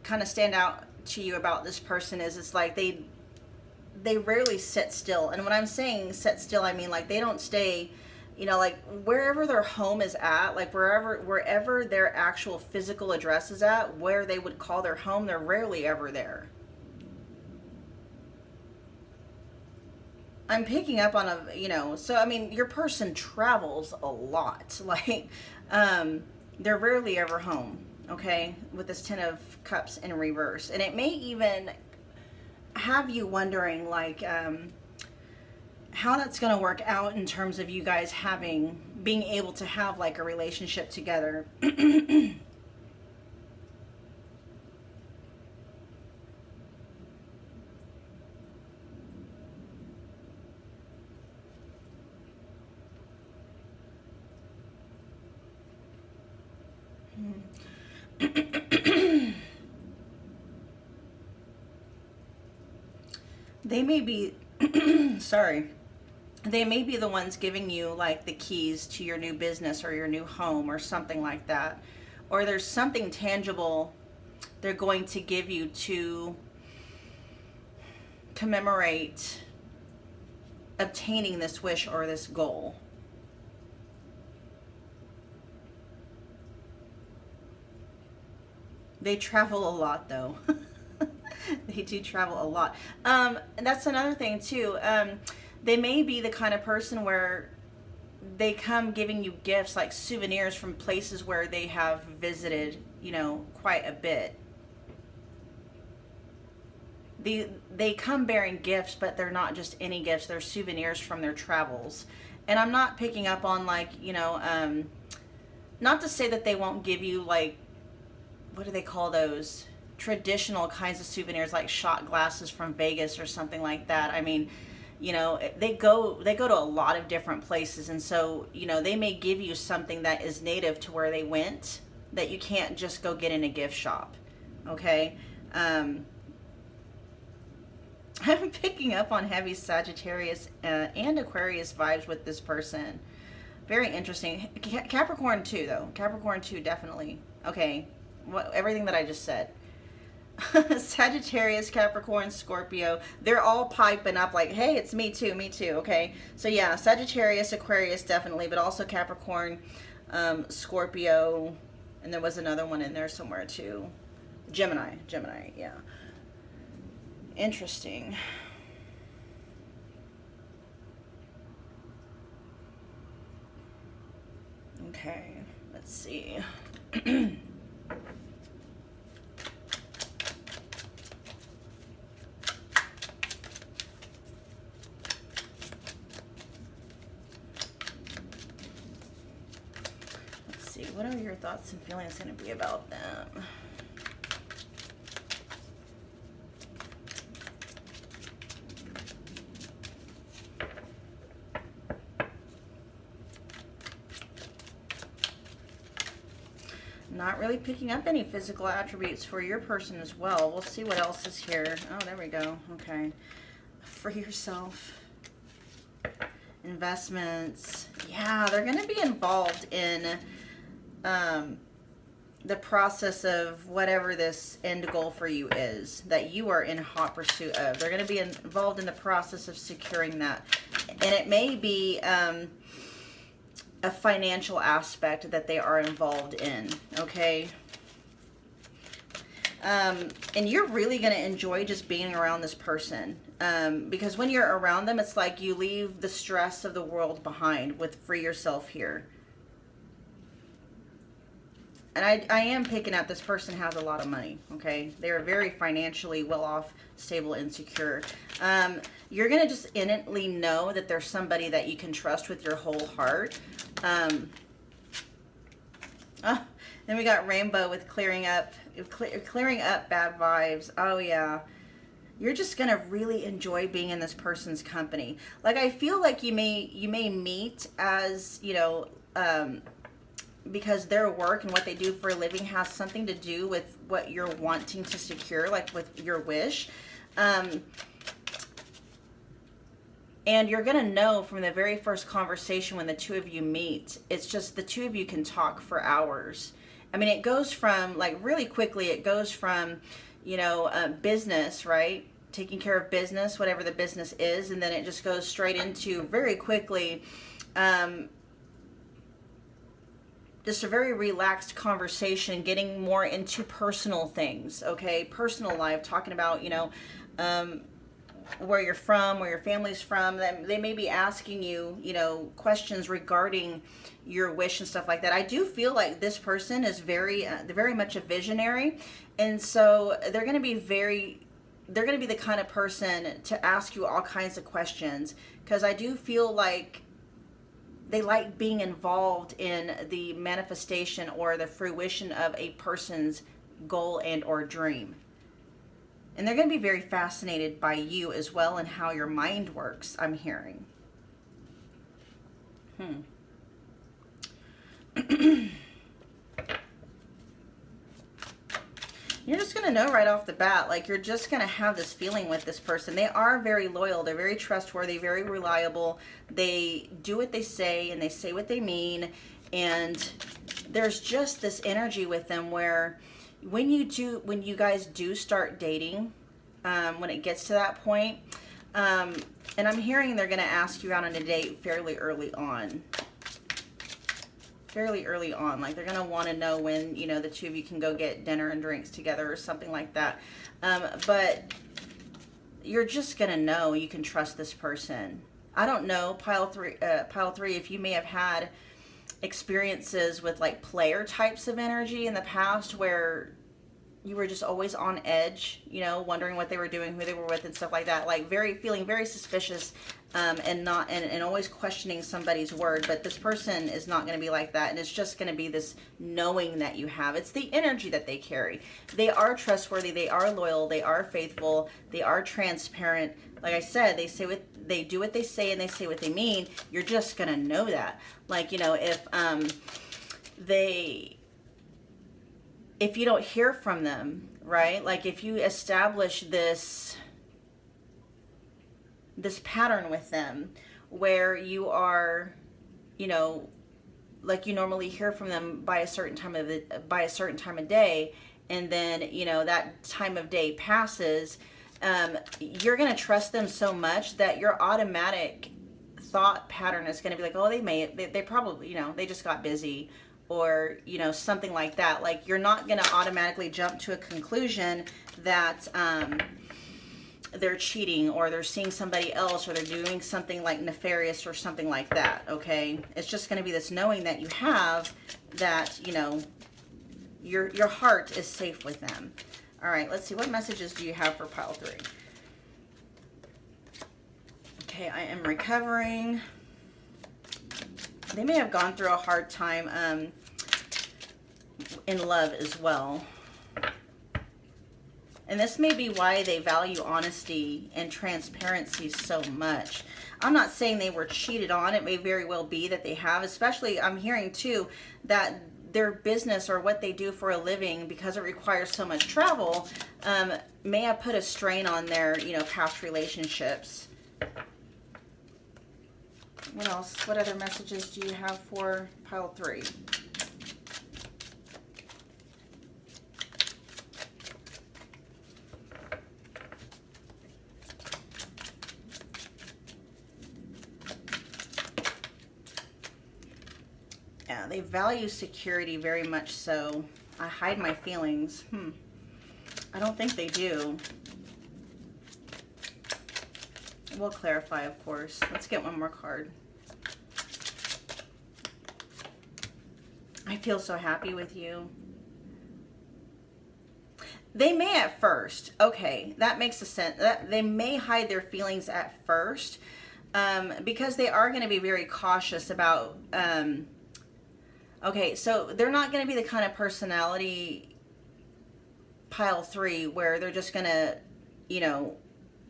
kind of stand out to you about this person is it's like they rarely sit still. And when I'm saying sit still, I mean like they don't stay, you know, like wherever their home is at, like wherever their actual physical address is at, where they would call their home, they're rarely ever there. I'm picking up on a, you know, so I mean, your person travels a lot. Like, they're rarely ever home, okay, with this Ten of Cups in reverse. And it may even have you wondering, like, how that's going to work out in terms of you guys being able to have, like, a relationship together. They may be, sorry, they may be the ones giving you like the keys to your new business or your new home or something like that. Or there's something tangible they're going to give you to commemorate obtaining this wish or this goal. They travel a lot though. They do travel a lot. And that's another thing too. They may be the kind of person where they come giving you gifts like souvenirs from places where they have visited, you know, quite a bit. They come bearing gifts, but they're not just any gifts. They're souvenirs from their travels. And I'm not picking up on like, you know, not to say that they won't give you like, what do they call those? Traditional kinds of souvenirs like shot glasses from Vegas or something like that. I mean, you know, they go to a lot of different places, and so, you know, they may give you something that is native to where they went that you can't just go get in a gift shop. Okay? I'm picking up on heavy Sagittarius and Aquarius vibes with this person. Very interesting. Capricorn too, though. Capricorn too, definitely. Okay, everything that I just said. Sagittarius, Capricorn, Scorpio, they're all piping up like, hey, it's me too, okay? So yeah, Sagittarius, Aquarius definitely, but also Capricorn, Scorpio, and there was another one in there somewhere too. Gemini, yeah. Interesting. Okay, let's see. What are your thoughts and feelings going to be about them? Not really picking up any physical attributes for your person as well. We'll see what else is here. Oh, there we go. Okay. Free yourself. Investments. Yeah, they're going to be involved in the process of whatever this end goal for you is that you are in hot pursuit of. They're going to be involved in the process of securing that. And it may be a financial aspect that they are involved in, okay? And you're really going to enjoy just being around this person. Because when you're around them, it's like you leave the stress of the world behind with free yourself here. And I am picking up this person has a lot of money, okay? They are very financially well off, stable, and secure. You're going to just innately know that there's somebody that you can trust with your whole heart. Then we got rainbow with clearing up bad vibes. Oh, yeah. You're just going to really enjoy being in this person's company. Like, I feel like you may meet as, you know, because their work and what they do for a living has something to do with what you're wanting to secure, like with your wish. And you're going to know from the very first conversation when the two of you meet, it's just the two of you can talk for hours. I mean, it goes from, like, really quickly, it goes from, you know, business, right? Taking care of business, whatever the business is. And then it just goes straight into, very quickly, just a very relaxed conversation, getting more into personal things, okay? Personal life, talking about, you know, where you're from, where your family's from. They may be asking you, you know, questions regarding your wish and stuff like that. I do feel like this person is very much a visionary. And so they're going to be the kind of person to ask you all kinds of questions, because I do feel like they like being involved in the manifestation or the fruition of a person's goal and or dream. And they're going to be very fascinated by you as well and how your mind works, I'm hearing. You're just going to know right off the bat, like, you're just going to have this feeling with this person. They are very loyal. They're very trustworthy, very reliable. They do what they say and they say what they mean. And there's just this energy with them where when you guys do start dating, when it gets to that point, and I'm hearing they're going to ask you out on a date fairly early on. Like, they're going to want to know when, you know, the two of you can go get dinner and drinks together or something like that. But you're just going to know you can trust this person. I don't know, pile three, if you may have had experiences with, like, player types of energy in the past where you were just always on edge, you know, wondering what they were doing, who they were with and stuff like that. Like, feeling very suspicious, and always questioning somebody's word. But this person is not going to be like that. And it's just going to be this knowing that you have. It's the energy that they carry. They are trustworthy. They are loyal. They are faithful. They are transparent. Like I said, they do what they say and they say what they mean. You're just going to know that. Like, you know, if you don't hear from them, right? Like, if you establish this pattern with them where you are, you know, like, you normally hear from them by a certain time of day, and then, you know, that time of day passes, you're going to trust them so much that your automatic thought pattern is going to be like, oh, they probably, you know, they just got busy, or, you know, something like that. Like, you're not going to automatically jump to a conclusion that they're cheating, or they're seeing somebody else, or they're doing something like nefarious or something like that, okay? It's just going to be this knowing that you have that, you know, your heart is safe with them. All right, let's see. What messages do you have for pile 3? Okay, I am recovering. They may have gone through a hard time. in love as well. And this may be why they value honesty and transparency so much. I'm not saying they were cheated on. It may very well be that they have, especially I'm hearing too that their business or what they do for a living, because it requires so much travel, may have put a strain on their, past relationships. What else? What other messages do you have for pile 3? Yeah, they value security very much so. I hide my feelings. I don't think they do. We'll clarify, of course. Let's get one more card. I feel so happy with you. They may at first. Okay, that makes a sense. They may hide their feelings at first because they are going to be very cautious about... okay, so they're not going to be the kind of personality, pile 3, where they're just going to,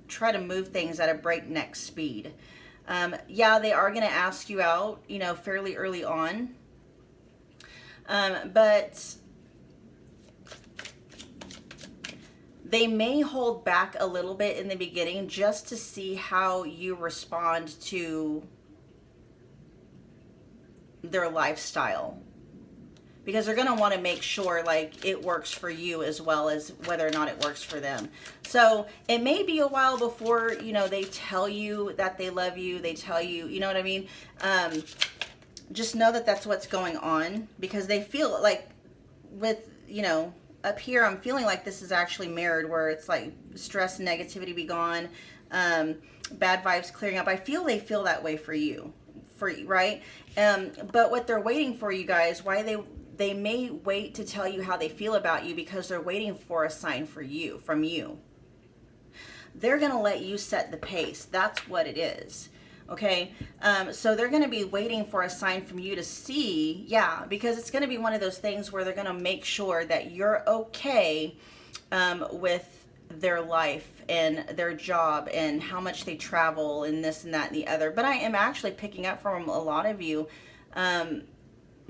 try to move things at a breakneck speed. Yeah, they are going to ask you out, fairly early on. But they may hold back a little bit in the beginning just to see how you respond to their lifestyle, because they're going to want to make sure like it works for you as well as whether or not it works for them. So it may be a while before, they tell you that they love you. They tell you, you know what I mean? Just know that that's what's going on, because they feel like with, up here, I'm feeling like this is actually mirrored, where it's like stress and negativity be gone, bad vibes clearing up. I feel they feel that way for you, right? But what they're waiting for, you guys, why they may wait to tell you how they feel about you, because they're waiting for a sign from you. They're going to let you set the pace. That's what it is. Okay. So they're going to be waiting for a sign from you to see. Yeah. Because it's going to be one of those things where they're going to make sure that you're okay, with their life and their job and how much they travel and this and that and the other. But I am actually picking up from a lot of you.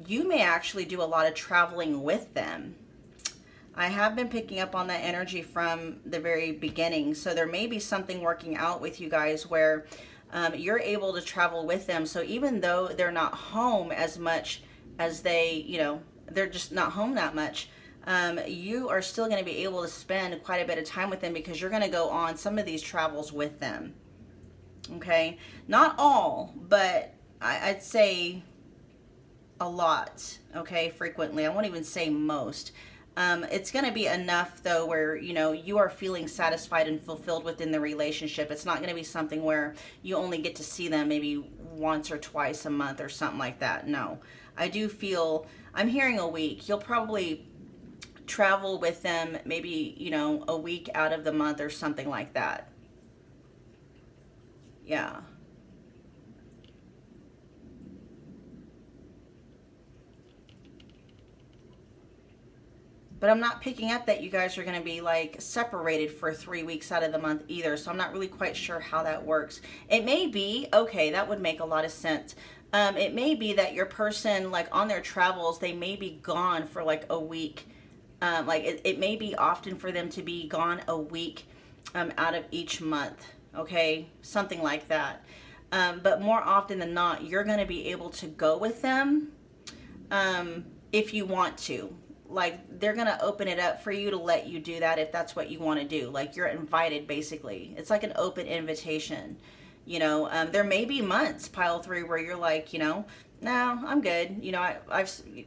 You may actually do a lot of traveling with them. I have been picking up on that energy from the very beginning. So there may be something working out with you guys where you're able to travel with them. So even though they're not home as much as they're just not home that much, you are still going to be able to spend quite a bit of time with them, because you're going to go on some of these travels with them. Okay. Not all, but I'd say a lot. Okay. Frequently. I won't even say most. It's going to be enough though where, you are feeling satisfied and fulfilled within the relationship. It's not going to be something where you only get to see them maybe once or twice a month or something like that. No, I do feel, I'm hearing a week. You'll probably travel with them maybe, a week out of the month or something like that. Yeah. But I'm not picking up that you guys are going to be like separated for 3 weeks out of the month either. So I'm not really quite sure how that works. It may be, okay, that would make a lot of sense. It may be that your person, like on their travels, they may be gone for like a week. It may be often for them to be gone a week out of each month. Okay, something like that. But more often than not, you're going to be able to go with them if you want to. Like, they're going to open it up for you to let you do that if that's what you want to do. Like, you're invited, basically. It's like an open invitation. There may be months, pile 3, where you're like, no, I'm good.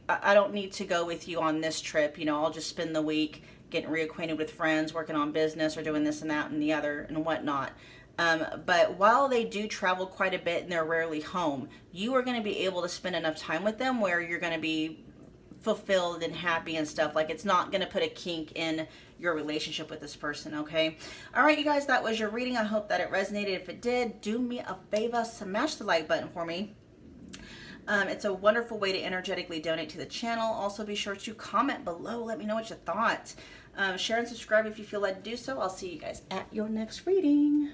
I don't need to go with you on this trip. I'll just spend the week getting reacquainted with friends, working on business, or doing this and that and the other and whatnot. But while they do travel quite a bit and they're rarely home, you are going to be able to spend enough time with them where you're going to be fulfilled and happy and stuff. Like, it's not going to put a kink in your relationship with this person. Okay. All right, you guys, that was your reading. I hope that it resonated. If it did, do me a favor, smash the like button for me. It's a wonderful way to energetically donate to the channel. Also, be sure to comment below. Let me know what you thought. Share and subscribe if you feel led to do so. I'll see you guys at your next reading.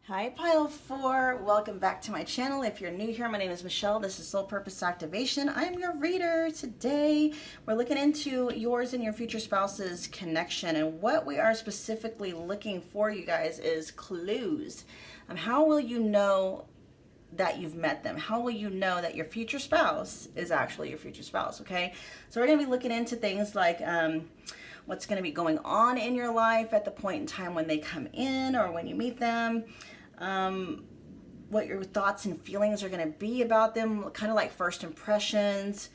Hi Pile 4, welcome back to my channel. If you're new here, my name is Michelle. This is Soul Purpose Activation. I'm your reader. Today we're looking into yours and your future spouse's connection, and what we are specifically looking for, you guys, is clues. How will you know that you've met them? How will you know that your future spouse is actually your future spouse? Okay, so we're going to be looking into things like what's going to be going on in your life at the point in time when they come in or when you meet them. What your thoughts and feelings are going to be about them, kind of like first impressions,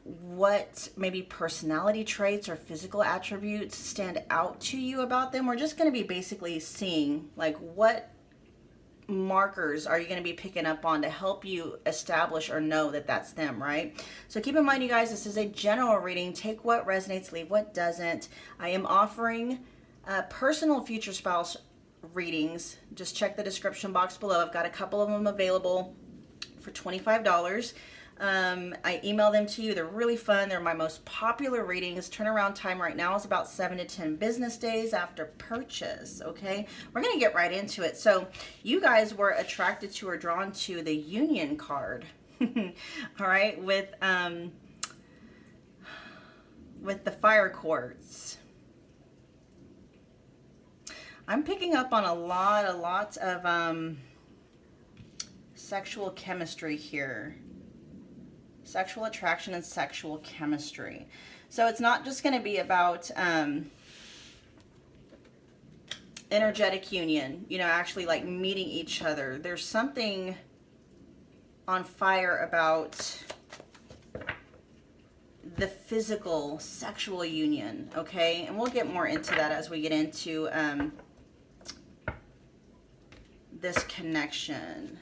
what maybe personality traits or physical attributes stand out to you about them. We're just going to be basically seeing like what markers are you going to be picking up on to help you establish or know that that's them, right? So keep in mind, you guys, this is a general reading. Take what resonates, leave what doesn't. I am offering personal future spouse readings. Just check the description box below. I've got a couple of them available for $25. I email them to you. They're really fun. They're my most popular readings. Turnaround time right now is about 7 to 10 business days after purchase. Okay, we're going to get right into it. So you guys were attracted to or drawn to the Union card. All right, with the fire quartz. I'm picking up on a lot of sexual chemistry here. Sexual attraction and sexual chemistry. So it's not just going to be about energetic union, you know, actually like meeting each other. There's something on fire about the physical sexual union, okay? And we'll get more into that as we get into this connection,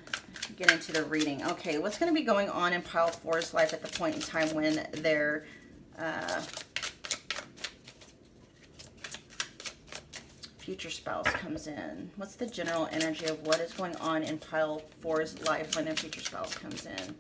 get into the reading. Okay, what's going to be going on in Pile 4's life at the point in time when their future spouse comes in? What's the general energy of what is going on in Pile 4's life when their future spouse comes in?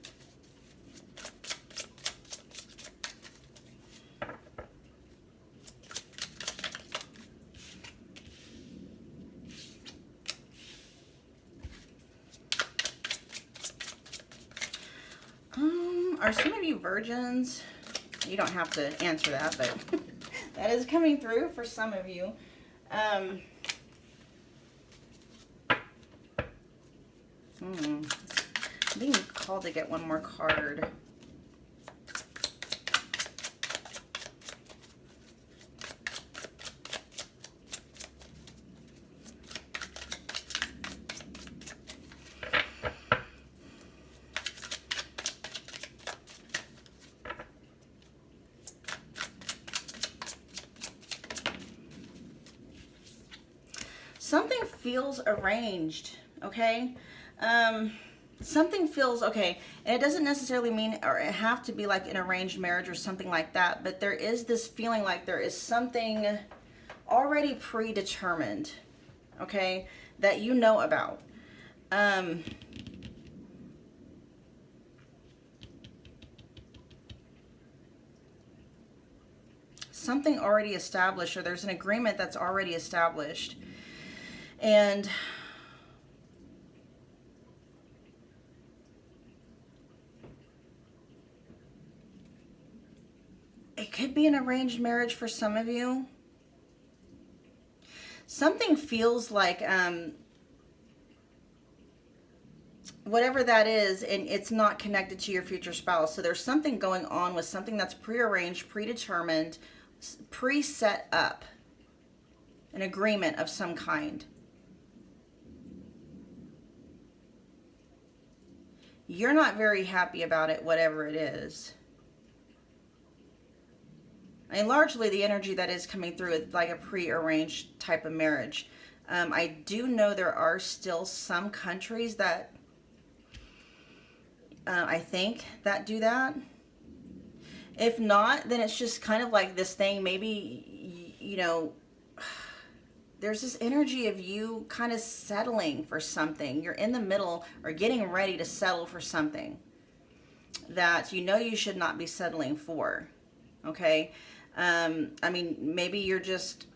Are some of you virgins? You don't have to answer that, but that is coming through for some of you. I'm being called to get one more card. Something feels arranged, okay? Something feels, okay, and it doesn't necessarily mean or have to be like an arranged marriage or something like that, but there is this feeling like there is something already predetermined, okay, that you know about. Something already established, or there's an agreement that's already established. And it could be an arranged marriage for some of you. Something feels like whatever that is, and it's not connected to your future spouse. So there's something going on with something that's prearranged, predetermined, pre-set up, an agreement of some kind. You're not very happy about it, whatever it is. And largely the energy that is coming through is like a pre-arranged type of marriage. I do know there are still some countries that I think that do that. If not, then it's just kind of like this thing, maybe, you know, there's this energy of you kind of settling for something. You're in the middle or getting ready to settle for something that you know you should not be settling for. Okay? I mean, maybe you're just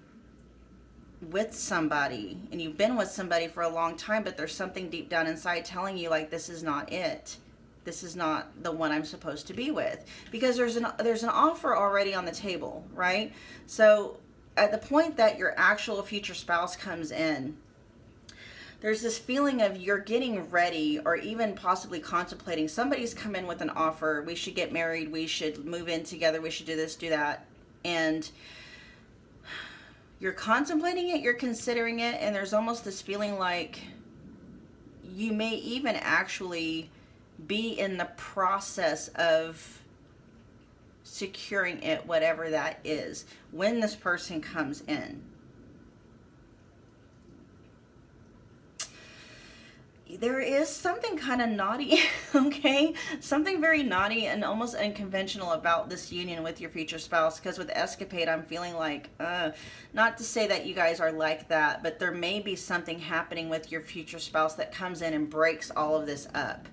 with somebody and you've been with somebody for a long time, but there's something deep down inside telling you like, this is not it. This is not the one I'm supposed to be with, because there's an offer already on the table, right? So at the point that your actual future spouse comes in, there's this feeling of you're getting ready or even possibly contemplating. Somebody's come in with an offer. We should get married. We should move in together. We should do this, do that. And you're contemplating it. You're considering it. And there's almost this feeling like you may even actually be in the process of securing it, whatever that is, when this person comes in. There is something kind of naughty, okay? Something very naughty and almost unconventional about this union with your future spouse, because with escapade, I'm feeling like, not to say that you guys are like that, but there may be something happening with your future spouse that comes in and breaks all of this up.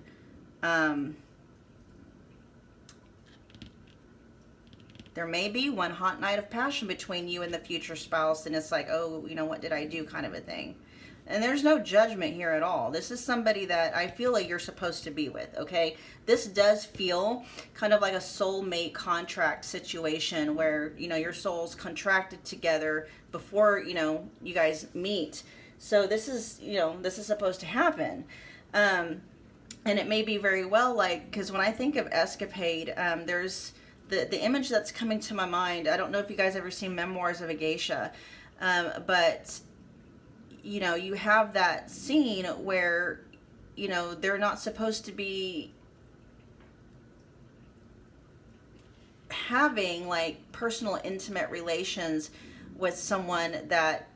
There may be one hot night of passion between you and the future spouse, and it's like, oh, you know, what did I do kind of a thing. And there's no judgment here at all. This is somebody that I feel like you're supposed to be with, okay? This does feel kind of like a soulmate contract situation where, you know, your souls contracted together before, you know, you guys meet. So this is, you know, this is supposed to happen. And it may be very well like, because when I think of escapade, there's the image that's coming to my mind. I don't know if you guys ever seen Memoirs of a Geisha, but you know, you have that scene where, you know, they're not supposed to be having like personal, intimate relations with someone that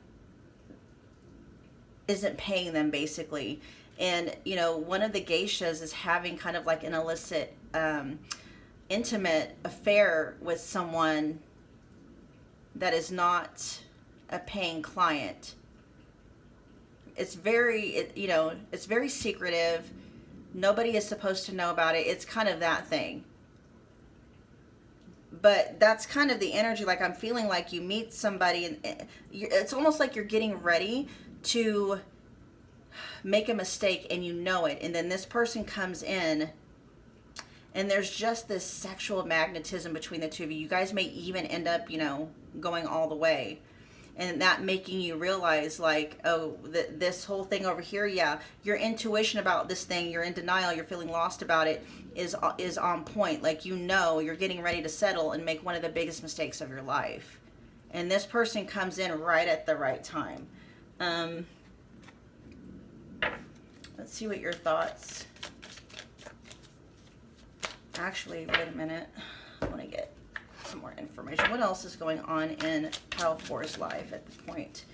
isn't paying them, basically. And, you know, one of the geishas is having kind of like an illicit, intimate affair with someone that is not a paying client. It's very, you know, it's very secretive. Nobody is supposed to know about it. It's kind of that thing. But that's kind of the energy. Like, I'm feeling like you meet somebody and it's almost like you're getting ready to make a mistake and you know it. And then this person comes in and there's just this sexual magnetism between the two of you. You guys may even end up, you know, going all the way. And that making you realize like, oh, this whole thing over here, yeah, your intuition about this thing, you're in denial, you're feeling lost about it, is on point. Like, you know, you're getting ready to settle and make one of the biggest mistakes of your life. And this person comes in right at the right time. Let's see what your thoughts. Actually, wait a minute. I want to get some more information. What else is going on in pile 4's life at the point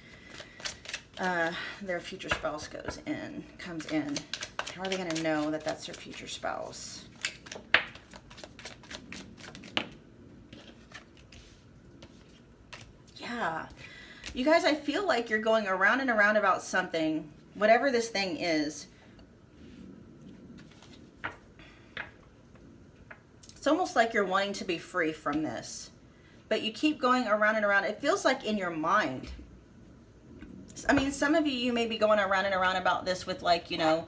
their future spouse comes in? How are they going to know that that's their future spouse? Yeah. You guys, I feel like you're going around and around about something, whatever this thing is. It's almost like you're wanting to be free from this, but you keep going around and around. It feels like in your mind. I mean, some of you may be going around and around about this with, like, you know,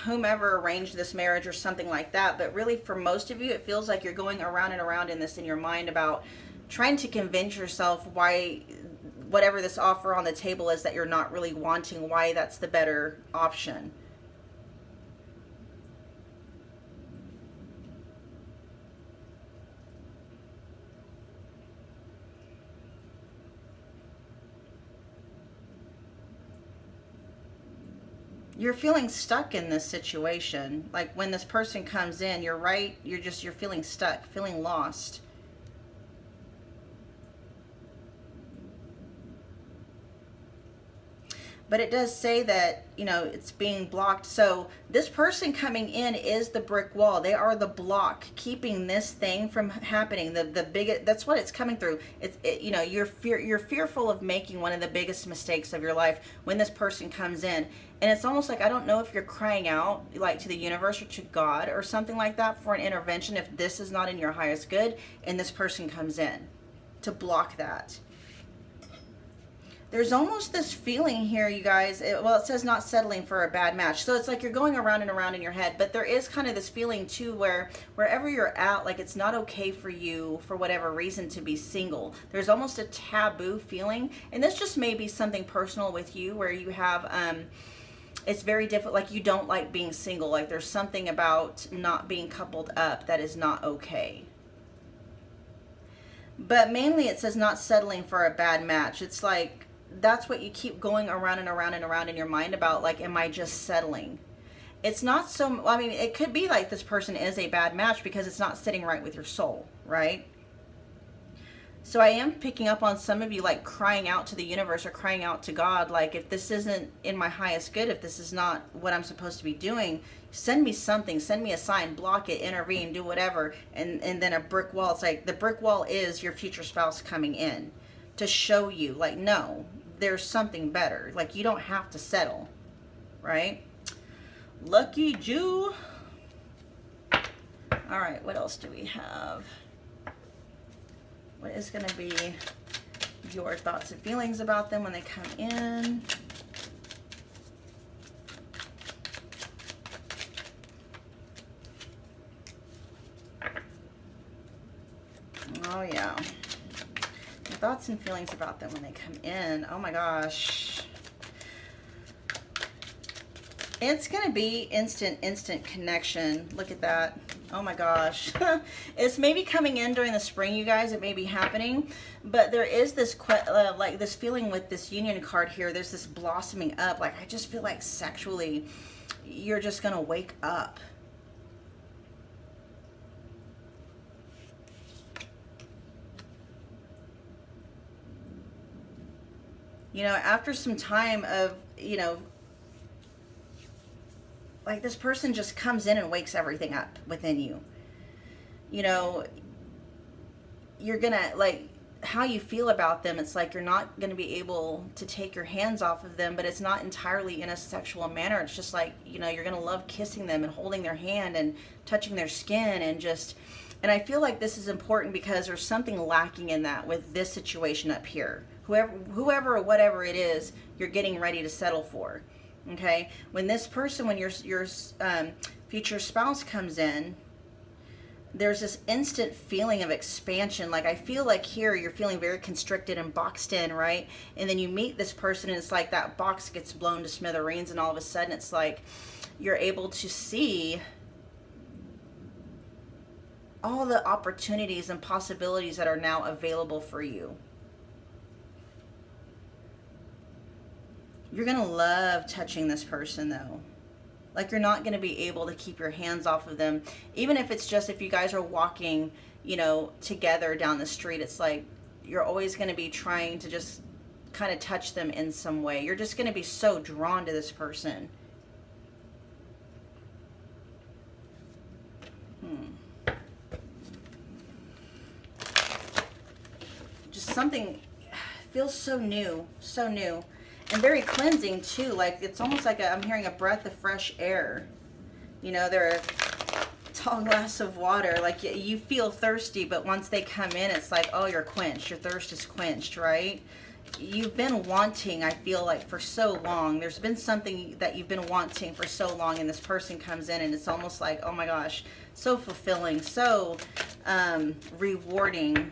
whomever arranged this marriage or something like that. But really, for most of you, it feels like you're going around and around in this in your mind about trying to convince yourself why whatever this offer on the table is that you're not really wanting, why that's the better option. You're feeling stuck in this situation. Like, when this person comes in, you're right, you're feeling stuck, feeling lost. but it does say that, you know, it's being blocked. So this person coming in is the brick wall. They are the block keeping this thing from happening. The biggest, that's what it's coming through. You know, you're fearful of making one of the biggest mistakes of your life when this person comes in. And it's almost like, I don't know if you're crying out like to the universe or to God or something like that for an intervention if this is not in your highest good and this person comes in to block that. There's almost this feeling here, you guys. Well, it says not settling for a bad match. So it's like you're going around and around in your head. But there is kind of this feeling, too, where wherever you're at, like it's not okay for you, for whatever reason, to be single. There's almost a taboo feeling. And this just may be something personal with you where you have, it's very difficult. Like you don't like being single. Like there's something about not being coupled up that is not okay. But mainly it says not settling for a bad match. It's like, that's what you keep going around and around and around in your mind about, like, am I just settling? It's not so, I mean, it could be like this person is a bad match because it's not sitting right with your soul, right? So I am picking up on some of you like crying out to the universe or crying out to God, like if this isn't in my highest good, if this is not what I'm supposed to be doing, send me something, send me a sign, block it, intervene, do whatever. And then a brick wall, it's like the brick wall is your future spouse coming in to show you like, no, there's something better. Like you don't have to settle, right? Lucky Jew. All right, what else do we have? What is going to be your thoughts and feelings about them when they come in? Oh, yeah. Your thoughts and feelings about them when they come in. Oh, my gosh. It's going to be instant connection. Look at that. Oh my gosh. It's maybe coming in during the spring, you guys. It may be happening. But there is this like this feeling with this union card here. There's this blossoming up. Like I just feel like sexually you're just going to wake up. You know, after some time of, you know, like this person just comes in and wakes everything up within you. You know, you're gonna, like, how you feel about them, it's like you're not gonna be able to take your hands off of them, but it's not entirely in a sexual manner. It's just like, you know, you're gonna love kissing them and holding their hand and touching their skin and just, and I feel like this is important because there's something lacking in that with this situation up here. Whoever or whatever it is, you're getting ready to settle for. Okay, when this person, when your future spouse comes in, there's this instant feeling of expansion. Like I feel like here you're feeling very constricted and boxed in, right? And then you meet this person and it's like that box gets blown to smithereens and all of a sudden it's like you're able to see all the opportunities and possibilities that are now available for you. You're going to love touching this person though. Like you're not going to be able to keep your hands off of them. Even if it's just, if you guys are walking, you know, together down the street, it's like you're always going to be trying to just kind of touch them in some way. You're just going to be so drawn to this person. Just something feels so new, so new. And very cleansing too. Like it's almost like I'm hearing a breath of fresh air. You know, they're a tall glass of water. Like you feel thirsty, but once they come in, it's like, oh, you're quenched. Your thirst is quenched, right? You've been wanting, I feel like, for so long. There's been something that you've been wanting for so long, and this person comes in, and it's almost like, oh my gosh, so fulfilling, so rewarding.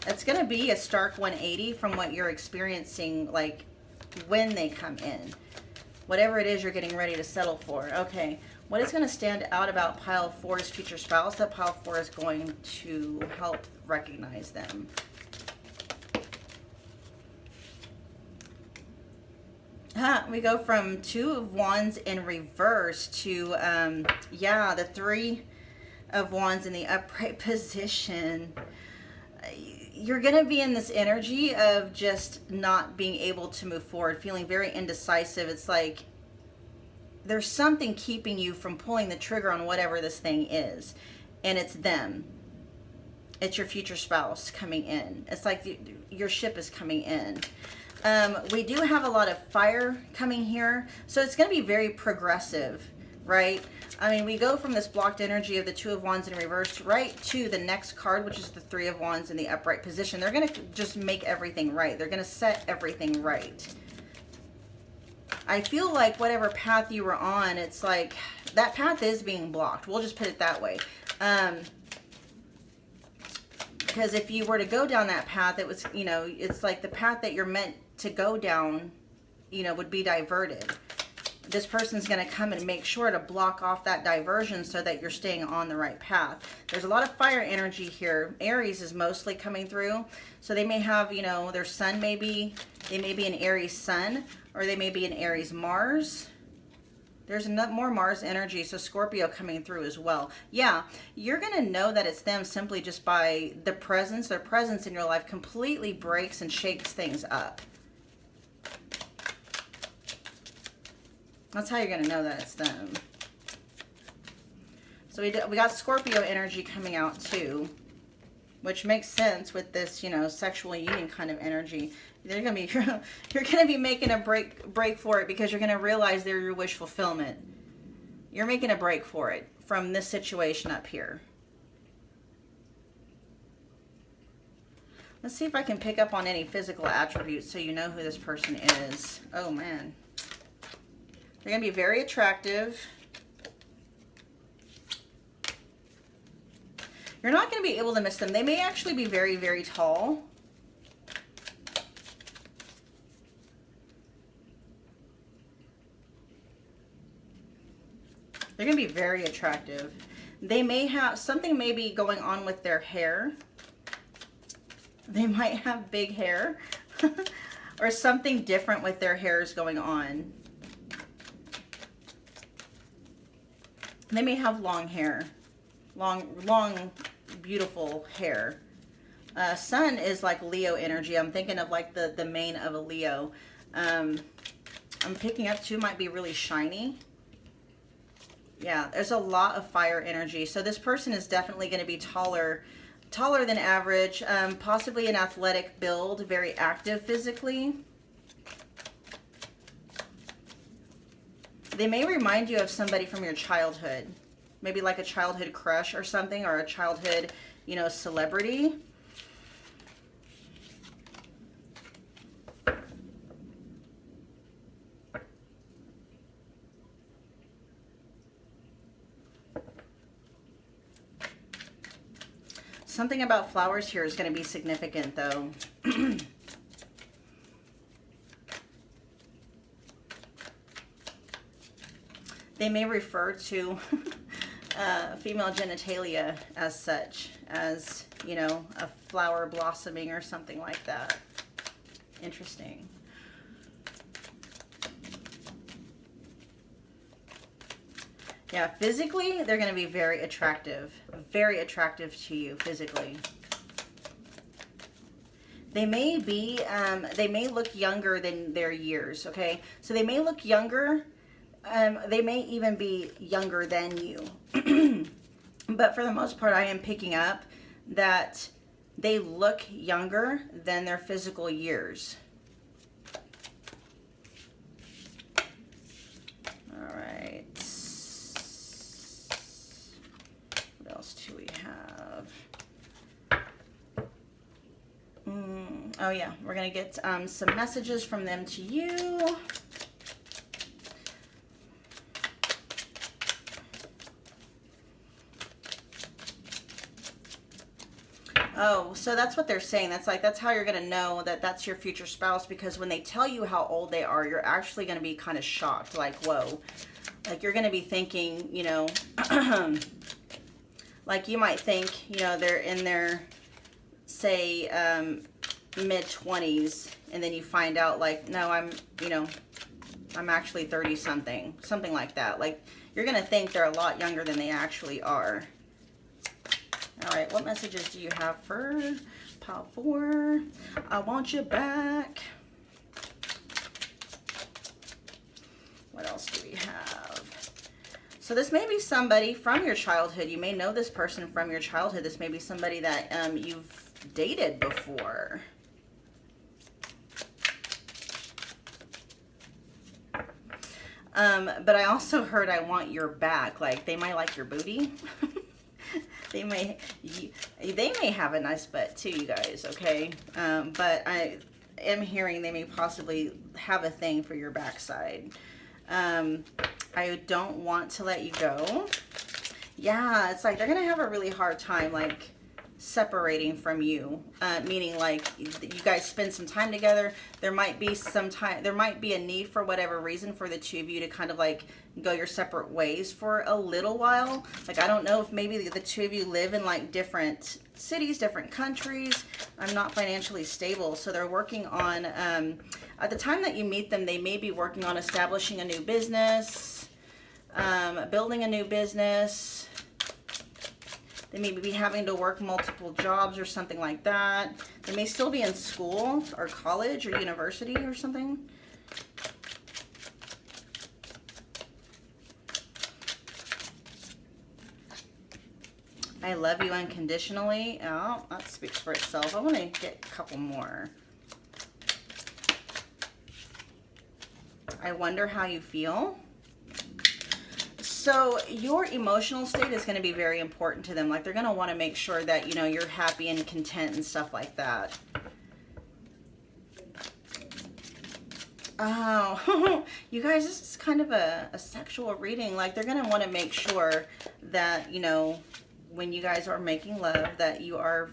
It's going to be a stark 180 from what you're experiencing, like, when they come in. Whatever it is you're getting ready to settle for. Okay, what is going to stand out about Pile 4's future spouse that Pile 4 is going to help recognize them? We go from 2 of Wands in reverse to, yeah, the 3 of Wands in the upright position. you're going to be in this energy of just not being able to move forward, feeling very indecisive. It's like there's something keeping you from pulling the trigger on whatever this thing is. And it's them. It's your future spouse coming in. It's like your ship is coming in. We do have a lot of fire coming here. So it's going to be very progressive, right? I mean, we go from this blocked energy of the Two of Wands in reverse right to the next card, which is the Three of Wands in the upright position. They're going to just make everything right. They're going to set everything right. I feel like whatever path you were on, it's like that path is being blocked. We'll just put it that way. Because if you were to go down that path, it was, you know, it's like the path that you're meant to go down, you know, would be diverted. This person's going to come and make sure to block off that diversion so that you're staying on the right path. There's a lot of fire energy here. Aries is mostly coming through. So they may have, you know, their sun they may be an Aries sun, or they may be an Aries Mars. There's more Mars energy, so Scorpio coming through as well. Yeah, you're going to know that it's them simply just by the presence. Their presence in your life completely breaks and shakes things up. That's how you're going to know that it's them. So we got Scorpio energy coming out too, which makes sense with this, you know, sexual union kind of energy. You're going to be making a break for it, because you're going to realize they're your wish fulfillment. You're making a break for it from this situation up here. Let's see if I can pick up on any physical attributes so you know who this person is. Oh man. They're going to be very attractive. You're not going to be able to miss them. They may actually be very, very tall. They're going to be very attractive. They may have, something may be going on with their hair. They might have big hair. Or something different with their hair is going on. They may have long hair. Long, beautiful hair. Sun is like Leo energy. I'm thinking of like the mane of a Leo. I'm picking up too, might be really shiny. Yeah, there's a lot of fire energy. So this person is definitely going to be taller than average, possibly an athletic build, very active physically. They may remind you of somebody from your childhood. Maybe like a childhood crush or something, or a childhood, you know, celebrity. Something about flowers here is going to be significant, though. They may refer to female genitalia as such, as, you know, a flower blossoming or something like that. Interesting. Yeah, physically, they're going to be very attractive to you physically. They may be, they may look younger than their years, okay? So they may look younger. They may even be younger than you. But for the most part, I am picking up that they look younger than their physical years. All right. What else do we have? Oh yeah, we're going to get some messages from them to you. Oh, so that's what they're saying. That's how you're going to know that that's your future spouse, because when they tell you how old they are, you're actually going to be kind of shocked. Like, whoa. Like, you're going to be thinking, you know, like you might think, you know, they're in their, say, mid-20s, and then you find out, like, no, I'm actually 30-something. Something like that. Like, you're going to think they're a lot younger than they actually are. All right, what messages do you have for pile 4? I want you back. What else do we have? So this may be somebody from your childhood. You may know this person from your childhood. This may be somebody that you've dated before. But I also heard I want your back. Like, they might like your booty. They may have a nice butt too, you guys, okay? But I am hearing they may possibly have a thing for your backside. I don't want to let you go. Yeah, it's like they're gonna have a really hard time, like, separating from you, meaning like you guys spend some time together. There might be a need for whatever reason for the two of you to kind of like go your separate ways for a little while. Like, I don't know if maybe the two of you live in like different cities, different countries. I'm not financially stable, so they're working on at the time that you meet them, they may be working on establishing a new business, building a new business. They may be having to work multiple jobs or something like that. They may still be in school or college or university or something. I love you unconditionally. Oh, that speaks for itself. I want to get a couple more. I wonder how you feel. So your emotional state is going to be very important to them. Like, they're going to want to make sure that, you know, you're happy and content and stuff like that. Oh, you guys, this is kind of a sexual reading. Like, they're going to want to make sure that, you know, when you guys are making love, that you are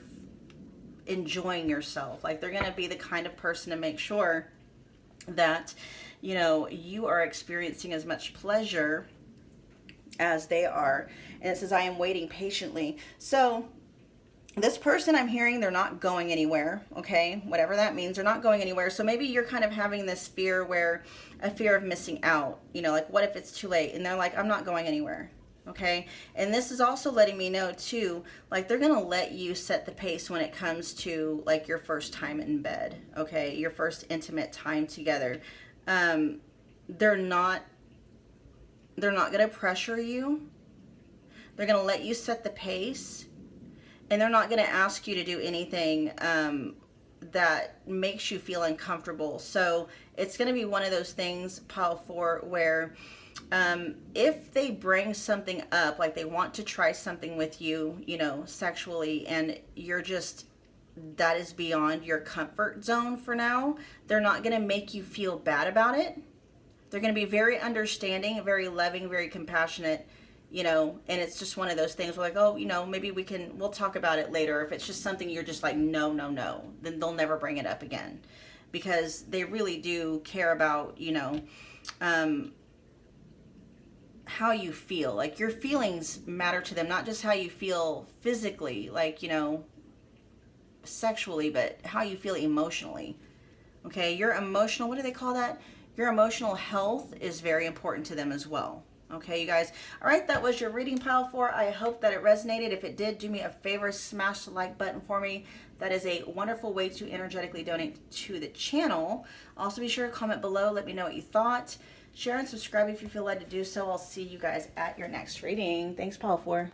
enjoying yourself. Like, they're going to be the kind of person to make sure that, you know, you are experiencing as much pleasure as they are. And it says, I am waiting patiently. So this person, I'm hearing they're not going anywhere, okay? Whatever that means, they're not going anywhere. So maybe you're kind of having this fear a fear of missing out, you know, like, what if it's too late? And they're like, I'm not going anywhere, okay? And this is also letting me know too, like, they're going to let you set the pace when it comes to like your first time in bed, okay? Your first intimate time together. They're not going to pressure you. They're going to let you set the pace. And they're not going to ask you to do anything that makes you feel uncomfortable. So it's going to be one of those things, pile 4, where if they bring something up, like they want to try something with you, you know, sexually, and you're just, that is beyond your comfort zone for now, they're not going to make you feel bad about it. They're going to be very understanding, very loving, very compassionate, you know, and it's just one of those things where like, oh, you know, maybe we'll talk about it later. If it's just something you're just like, no, then they'll never bring it up again, because they really do care about, you know, how you feel. Like, your feelings matter to them, not just how you feel physically, like, you know, sexually, but how you feel emotionally. Okay, your emotional, what do they call that? Your emotional health is very important to them as well. Okay, you guys. All right, that was your reading, pile 4. I hope that it resonated. If it did, do me a favor, smash the like button for me. That is a wonderful way to energetically donate to the channel. Also, be sure to comment below. Let me know what you thought. Share and subscribe if you feel led to do so. I'll see you guys at your next reading. Thanks, pile 4.